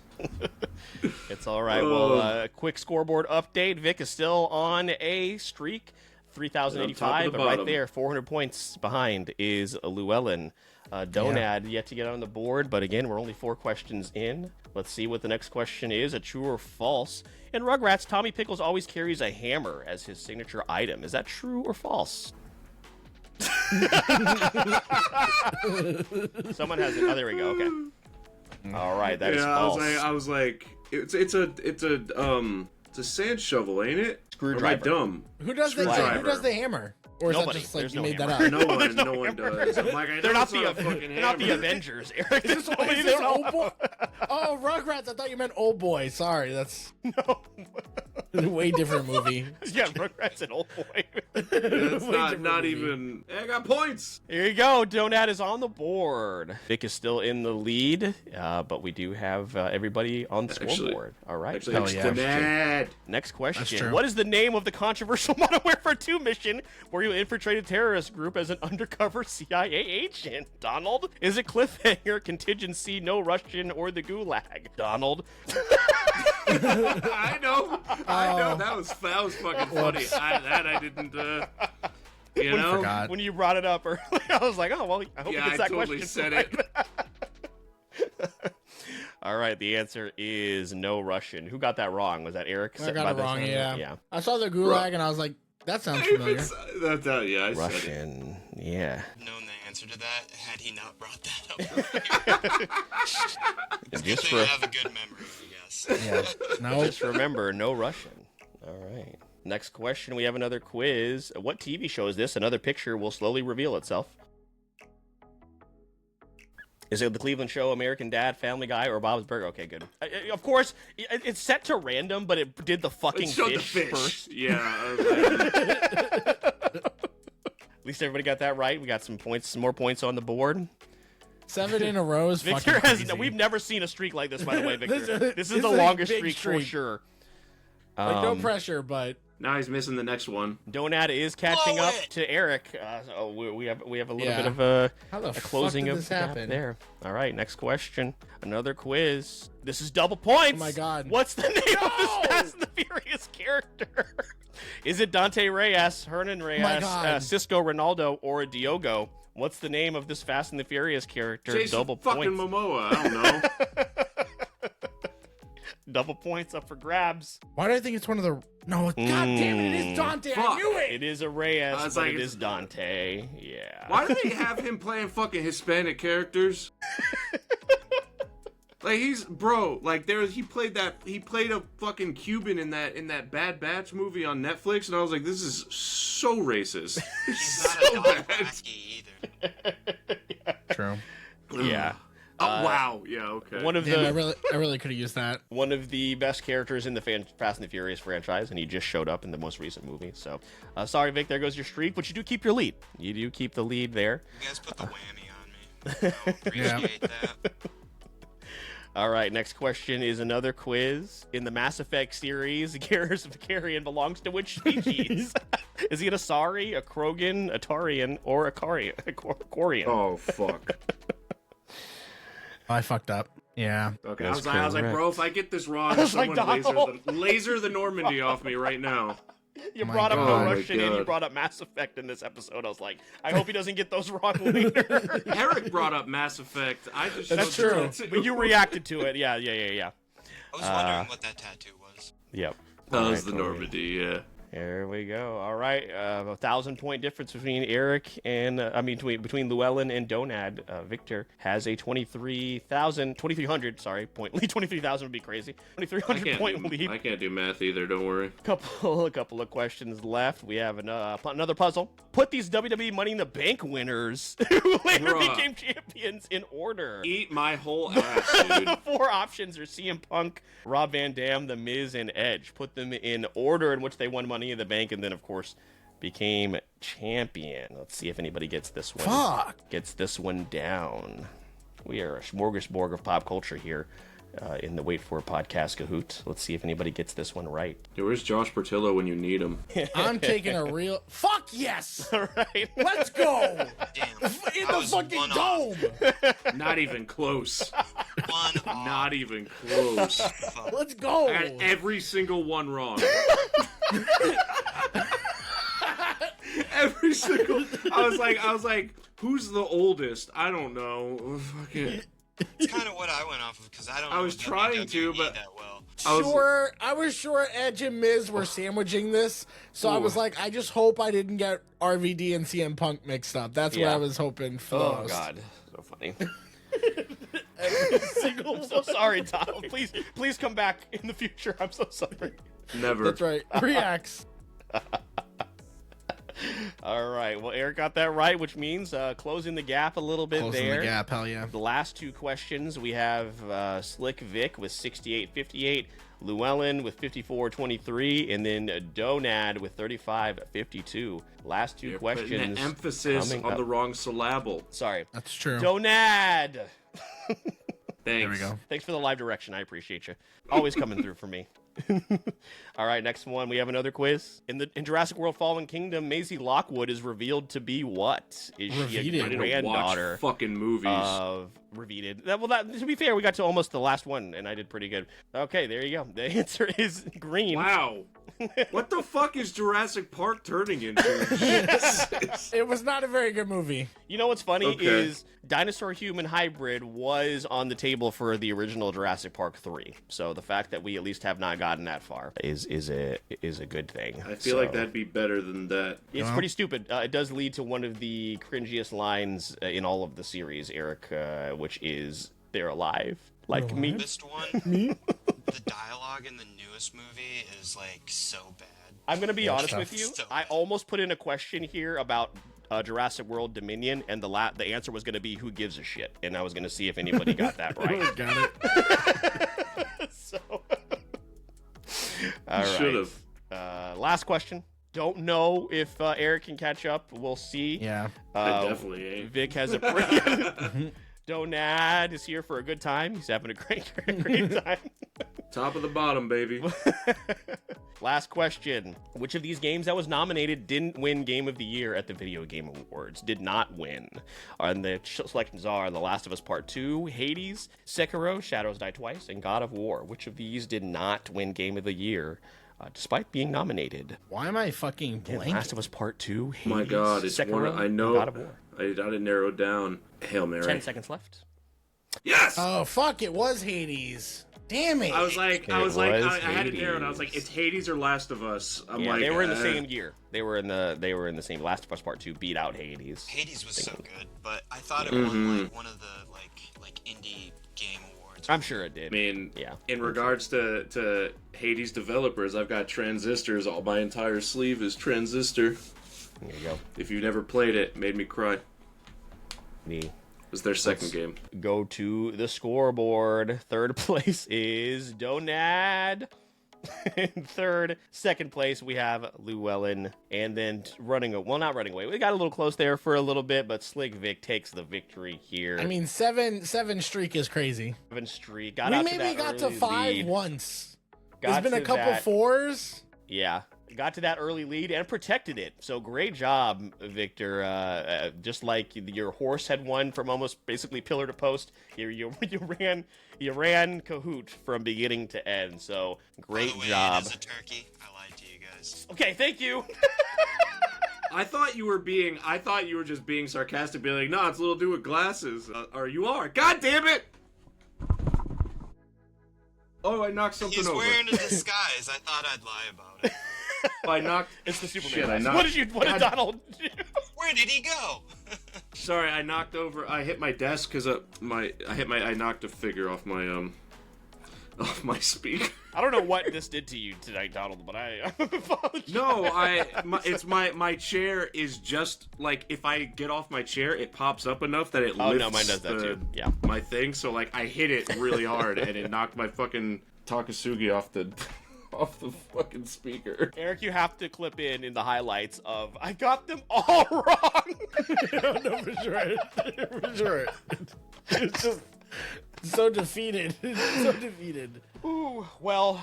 It's all right. Well, quick scoreboard update. Vic is still on a streak, 3,085, but right bottom. there, 400 points behind is Llewellyn. Donad yet to get on the board, but again, we're only 4 questions in. Let's see what the next question is, a true or false. In Rugrats, Tommy Pickles always carries a hammer as his signature item. Is that true or false? Someone has it. Oh, there we go. Okay. All right, that is false. I was like, it's a sand shovel, ain't it? Screwdriver. Or am I dumb? Who does the hammer? Or is Nobody. that just like There's you no made hammer. that up? No one does. I'm like, I know They're not it's not a fucking they're not the hammer. Avengers, Eric. Is this old boy? Oh, Rugrats. I thought you meant Old Boy. Sorry, that's No. a way different movie. Yeah, Rugrats and Old Boy. It's Way not different movie. even. Hey, I got points. Here you go. Donat is on the board. Vic is still in the lead, but we do have everybody on the scoreboard. All right. Actually, Hell it's yeah. Donad. Next That's question. true. What is the name of the controversial Modern Warfare 2 mission where you infiltrated a terrorist group as an undercover CIA agent? Donald? Is it Cliffhanger, Contingency, No Russian, or the Gulag? Donald? I know. That was fucking funny. I didn't. You know. forgot. When you brought it up earlier, I was like, oh, well, I hope he Yeah, gets I that totally question said right. it. All right, the answer is no Russian. Who got that wrong? Was that Eric? I got it wrong, yeah. Yeah. I saw the Gulag and I was like, that sounds familiar. Yeah, I said it. Russian, yeah. Known the answer to that had he not brought that up. It's a good Just thing for- I have a good memory, I guess. Yeah. No. Just remember, no Russian. All right. Next question, we have another quiz. What TV show is this? Another picture will slowly reveal itself. Is it The Cleveland Show, American Dad, Family Guy, or Bob's Burger? Okay, good. Of course, it's set to random, but it did the fucking It showed fish, the fish. first. Yeah. I was like, At least everybody got that right. We got some points, some more points on the board. 7 in a row is Victor fucking has. crazy. We've never seen a streak like this, by the way, Victor. This is it's the a longest big streak for sure. Like, no pressure, but Now he's missing the next one. Donad is catching Blow up it! to Eric. We have a little Yeah. bit of a how the closing fuck did of this the gap happen? there. All right, next question. Another quiz. This is double points. Oh my God. What's the name of this Fast and the Furious character? Is it Dante Reyes, Hernan Reyes, God. Cisco Ronaldo, or Diogo? What's the name of this Fast and the Furious character? Jason Double fucking points. Momoa. I don't know. Double points up for grabs. why do I think it's one of the? No, god damn it! It is Dante. I Fuck. knew it. It is a Reyes, I was but like, it it's- is Dante. Yeah. Why do they have him playing fucking Hispanic characters? Like he played a fucking Cuban in that Bad Batch movie on Netflix, and I was like, this is so racist. It's He's not so a bad. Dothraki either. True. Yeah. Oh wow, yeah, okay. One of Damn, the I really could have used that. one of the best characters in the Fast and the Furious franchise, and he just showed up in the most recent movie. So, sorry, Vic, there goes your streak, but you do keep your lead. You do keep the lead there. You guys put the whammy on me. I appreciate that. All right, next question is another quiz. In the Mass Effect series, Garrus Vicarian belongs to which species? Is he an Asari, a Krogan, a Tarian, or a Quarian? Oh fuck. I fucked up. Yeah. Okay, That's I was like, correct. bro, if I get this wrong, was like, someone no. laser the Normandy off me right now. You my brought up God. the Oh my Russian and you God. brought up Mass Effect in this episode. I was like, I hope he doesn't get those wrong later. Eric brought up Mass Effect. I just That's showed true. that too. But you reacted to it. Yeah. I was wondering what that tattoo was. Yep. That was Alright, the Tori. Normandy, yeah. There we go. All right, 1,000-point difference between Eric and between Llewellyn and Donad. Victor has a 2,300. Sorry, point lead. 23,000 would be crazy. 2,300 point lead. I can't do math either. Don't worry. A couple of questions left. We have another puzzle. Put these WWE Money in the Bank winners who later Bruh. became champions in order. Eat my whole ass, dude. The four options are CM Punk, Rob Van Dam, The Miz, and Edge. Put them in order in which they won Money in the Bank, and then, of course, became champion. Let's see if anybody gets this one. Gets this one down. We are a smorgasbord of pop culture here in the Wait For It podcast Kahoot. Let's see if anybody gets this one right. Dude, where's Josh Portillo when you need him? I'm taking a real. Fuck yes! All right. Let's go! Damn. In I the was fucking one off. dome! Not even close. One off. Not even close. Fuck. Let's go! I got every single one wrong. Every single. I was like, who's the oldest? I don't know. Fucking. It's kind of what I went off of because I don't. I know was trying to, WWE but- that well. I was sure Edge and Miz were sandwiching this, so I was like, I just hope I didn't get RVD and CM Punk mixed up. That's what Yeah. I was hoping for. Oh most. God, so funny. I'm so sorry, Tom. Please come back in the future. I'm so sorry. Never. That's right. Reacts. All right. Well, Eric got that right, which means closing the gap a little bit Closing there. the gap, hell yeah. The last two questions we have Slick Vic with 68.58, Llewellyn with 54.23, and then Donad with 35.52. Last two You're putting questions. the emphasis coming on up. the wrong syllable. Sorry. That's true. Donad! Thanks. There we go. Thanks for the live direction. I appreciate you. Always coming through for me. All right, next one. We have another quiz. In Jurassic World Fallen Kingdom, Maisie Lockwood is revealed to be what? Is she Reveated. a I need to granddaughter watch fucking movies. of Reveated? To be fair, we got to almost the last one, and I did pretty good. Okay, there you go. The answer is green. Wow. What the fuck is Jurassic Park turning into? Jesus. It was not a very good movie. You know what's funny Okay. is dinosaur-human hybrid was on the table for the original Jurassic Park 3. So the fact that we at least have not gotten that far is a good thing. I feel like that'd be better than that. It's pretty stupid. It does lead to one of the cringiest lines in all of the series, Eric, which is "They're alive, like me." Missed one. The dialogue in the newest movie is like so bad. I'm gonna be honest stuff. with you. So I bad. almost put in a question here about Jurassic World Dominion, and the answer was gonna be "Who gives a shit?" And I was gonna see if anybody got that right. Got it. So, all right. Should have. Last question. Don't know if Eric can catch up. We'll see. Yeah. I definitely ain't. Vic has a Donad is here for a good time. He's having a great time. Top of the bottom, baby. Last question. Which of these games that was nominated didn't win Game of the Year at the Video Game Awards? Did not win. And the selections are The Last of Us Part 2, Hades, Sekiro, Shadows Die Twice, and God of War. Which of these did not win Game of the Year? Despite being nominated. Why am I fucking blank? Last of Us Part 2, Hades, My God, it's Sekiro, one. I know. God of War. I didn't narrow it down. Hail Mary. 10 seconds left. Yes. Oh fuck! It was Hades. Damn it! I had it narrowed. I was like, it's Hades or Last of Us. They were in the same year. They were in the same. Last of Us Part 2 beat out Hades. Hades was so good, but I thought it won like one of the like indie game awards. I'm sure it did. I mean, yeah. In regards to Hades developers, I've got Transistors. All my entire sleeve is Transistor. There you go. If you've never played it, made me cry. Me. It was their second game. Go to the scoreboard. Third place is Donad. In second place, we have Llewellyn. And then not running away. We got a little close there for a little bit, but Slick Vic takes the victory here. I mean, seven streak is crazy. 7 streak. We maybe got to 5 lead. once. There's been a couple 4s. Yeah. Got to that early lead and protected it. So great job, Victor. Just like your horse had won from almost basically pillar to post, you ran Kahoot from beginning to end. So great By the way, job. It is a turkey. I lied to you guys. Okay, thank you. I thought you were just being sarcastic, being like, "No, it's a little dude with glasses." Or you are. God damn it! Oh, I knocked something over. He's wearing a disguise. I thought I'd lie about it. I knocked. It's the Superman. Shit, I mask. knocked. What did Donald do? Where did he go? Sorry, I knocked over. I hit my desk because I knocked a figure off my speaker. I don't know what this did to you tonight, Donald, but I apologize. No, it's my chair is just like if I get off my chair, it pops up enough that it lifts. Oh no, mine does that too. Yeah, my thing. So like I hit it really hard and it knocked my fucking Takasugi off the fucking speaker. Eric, you have to clip in the highlights of I got them all wrong. No, for sure. For sure. It's just so defeated. So defeated. Ooh, well.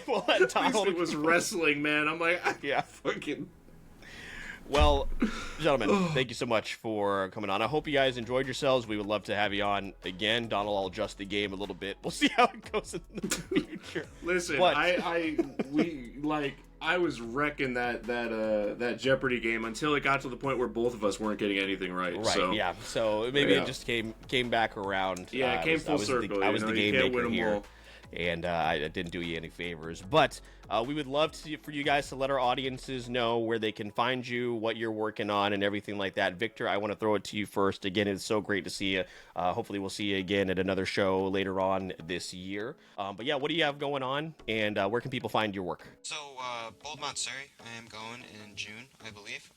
Well, that At least it was wrestling, man. I'm like, yeah. Fucking. Well, gentlemen, thank you so much for coming on. I hope you guys enjoyed yourselves. We would love to have you on again. Donald, I'll adjust the game a little bit. We'll see how it goes in the future. Listen, but... I was wrecking that Jeopardy game until it got to the point where both of us weren't getting anything right. Right. So. Yeah. So maybe it just came back around. Yeah, it came full circle. I was the game maker here. All. And I didn't do you any favors. But we would love for you guys to let our audiences know where they can find you, what you're working on, and everything like that. Victor, I want to throw it to you first. Again, it's so great to see you. Hopefully we'll see you again at another show later on this year. But yeah, what do you have going on, and where can people find your work? So, Boldmont Surrey, I am going in June, I believe.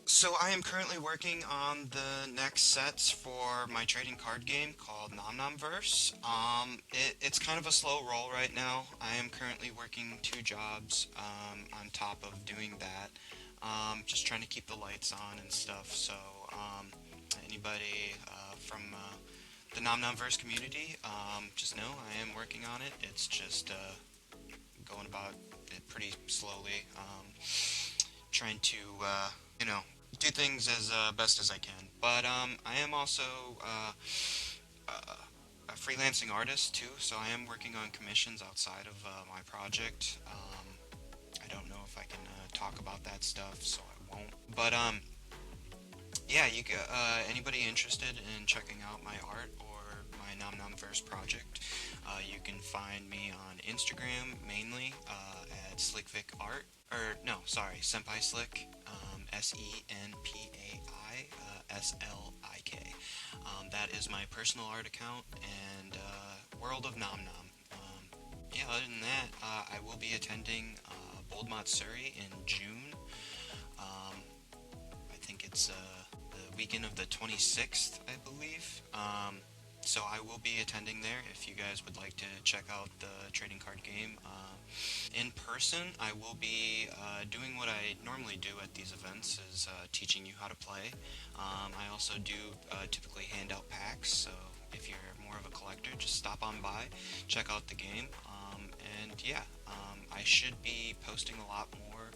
So I am currently working on the next sets for my trading card game called Nom Nom Verse. It's kind of a slow roll right now. I am currently working 2 jobs on top of doing that. Just trying to keep the lights on and stuff. So anybody from the Nom Nom Verse community, just know I am working on it. It's just going about it pretty slowly. Trying to do things as best as I can. But I am also a freelancing artist too, so I am working on commissions outside of my project. I don't know if I can talk about that stuff, so I won't. But yeah, anybody interested in checking out my art or my Nom Nom Verse project, you can find me on Instagram mainly at SlickVicArt, Senpai Slick, SenPai SLIK. That is my personal art account, and World of Nom Nom. Yeah, other than that, I will be attending Boldmont Surrey in June. I think it's the weekend of the 26th, I believe. So I will be attending there. If you guys would like to check out the trading card game, In person, I will be doing what I normally do at these events, is teaching you how to play. I also do typically hand out packs, so if you're more of a collector, just stop on by, check out the game, and yeah, I should be posting a lot more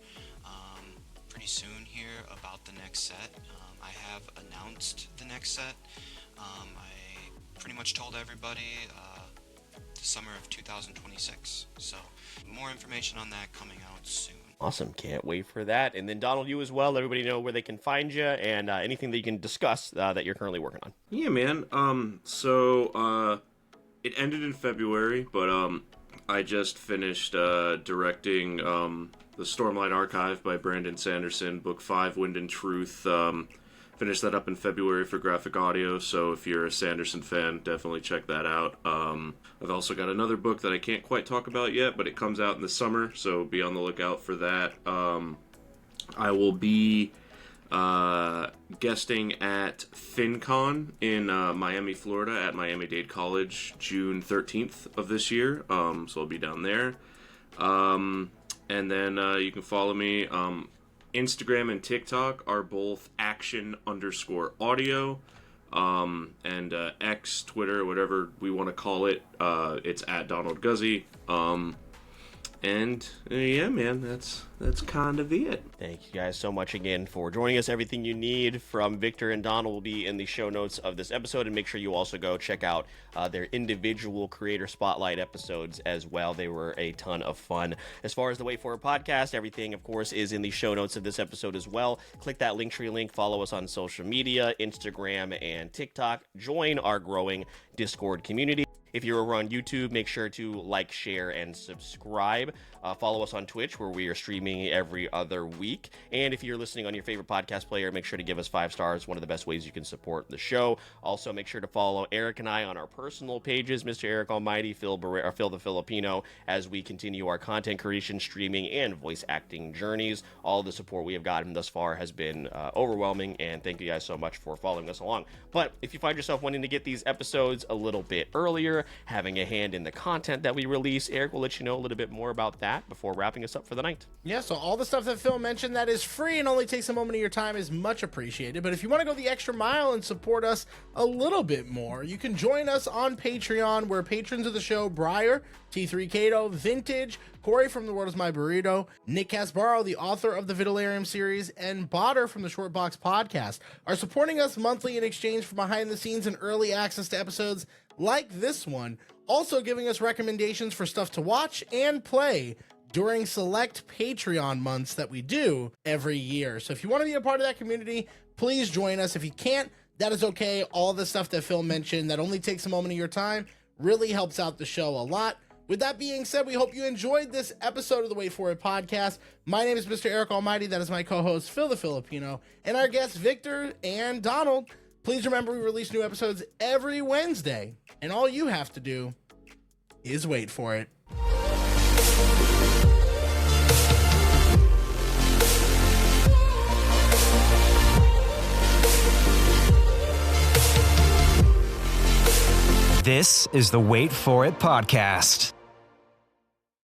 pretty soon here about the next set. I have announced the next set. I pretty much told everybody the summer of 2026, so more information on that coming out soon. Awesome. Can't wait for that. And then Donald, you as well. Everybody know where they can find you and anything that you can discuss that you're currently working on. Yeah, man. So it ended in February, but I just finished directing the Stormlight Archive by Brandon Sanderson, Book 5, Wind and Truth. Finished that up in February for graphic audio, so if you're a Sanderson fan, definitely check that out. I've also got another book that I can't quite talk about yet, but it comes out in the summer, so be on the lookout for that. I will be guesting at FinCon in Miami, Florida, at Miami-Dade College, June 13th of this year, so I'll be down there. And then you can follow me. Instagram and TikTok are both action_audio, and X, Twitter, whatever we want to call it, it's at Donald Guzzi. And yeah, man, that's kind of it. Thank you guys so much again for joining us. Everything you need from Victor and Donald will be in the show notes of this episode, and make sure you also go check out their individual creator spotlight episodes as well. They were a ton of fun. As far as the Wait For It podcast, everything, of course, is in the show notes of this episode as well. Click that Linktree link, follow us on social media, Instagram and TikTok. Join our growing Discord community. If you're over on YouTube, make sure to like, share, and subscribe. Follow us on Twitch, where we are streaming every other week. And if you're listening on your favorite podcast player, make sure to give us 5 stars. One of the best ways you can support the show. Also, make sure to follow Eric and I on our personal pages, Mr. Eric Almighty, Phil the Filipino, as we continue our content creation, streaming, and voice acting journeys. All the support we have gotten thus far has been overwhelming, and thank you guys so much for following us along. But if you find yourself wanting to get these episodes a little bit earlier, having a hand in the content that we release, Eric will let you know a little bit more about that before wrapping us up for the night. Yeah, so all the stuff that Phil mentioned that is free and only takes a moment of your time is much appreciated. But if you want to go the extra mile and support us a little bit more, you can join us on Patreon, where patrons of the show, Briar, T3 Cato, Vintage, Corey from The World Is My Burrito, Nick Casbaro, the author of the Vidalarium series, and Botter from the Short Box podcast, are supporting us monthly in exchange for behind the scenes and early access to episodes like this one, also giving us recommendations for stuff to watch and play during select Patreon months that we do every year. So if you want to be a part of that community, please join us. If you can't, that is okay. All the stuff that Phil mentioned that only takes a moment of your time really helps out the show a lot. With that being said, we hope you enjoyed this episode of the Wait For It podcast. My name is Mr. Eric Almighty. That is my co-host, Phil the Filipino, and our guests, Victor and Donald. Please remember, we release new episodes every Wednesday, and all you have to do is wait for it. This is the Wait For It podcast.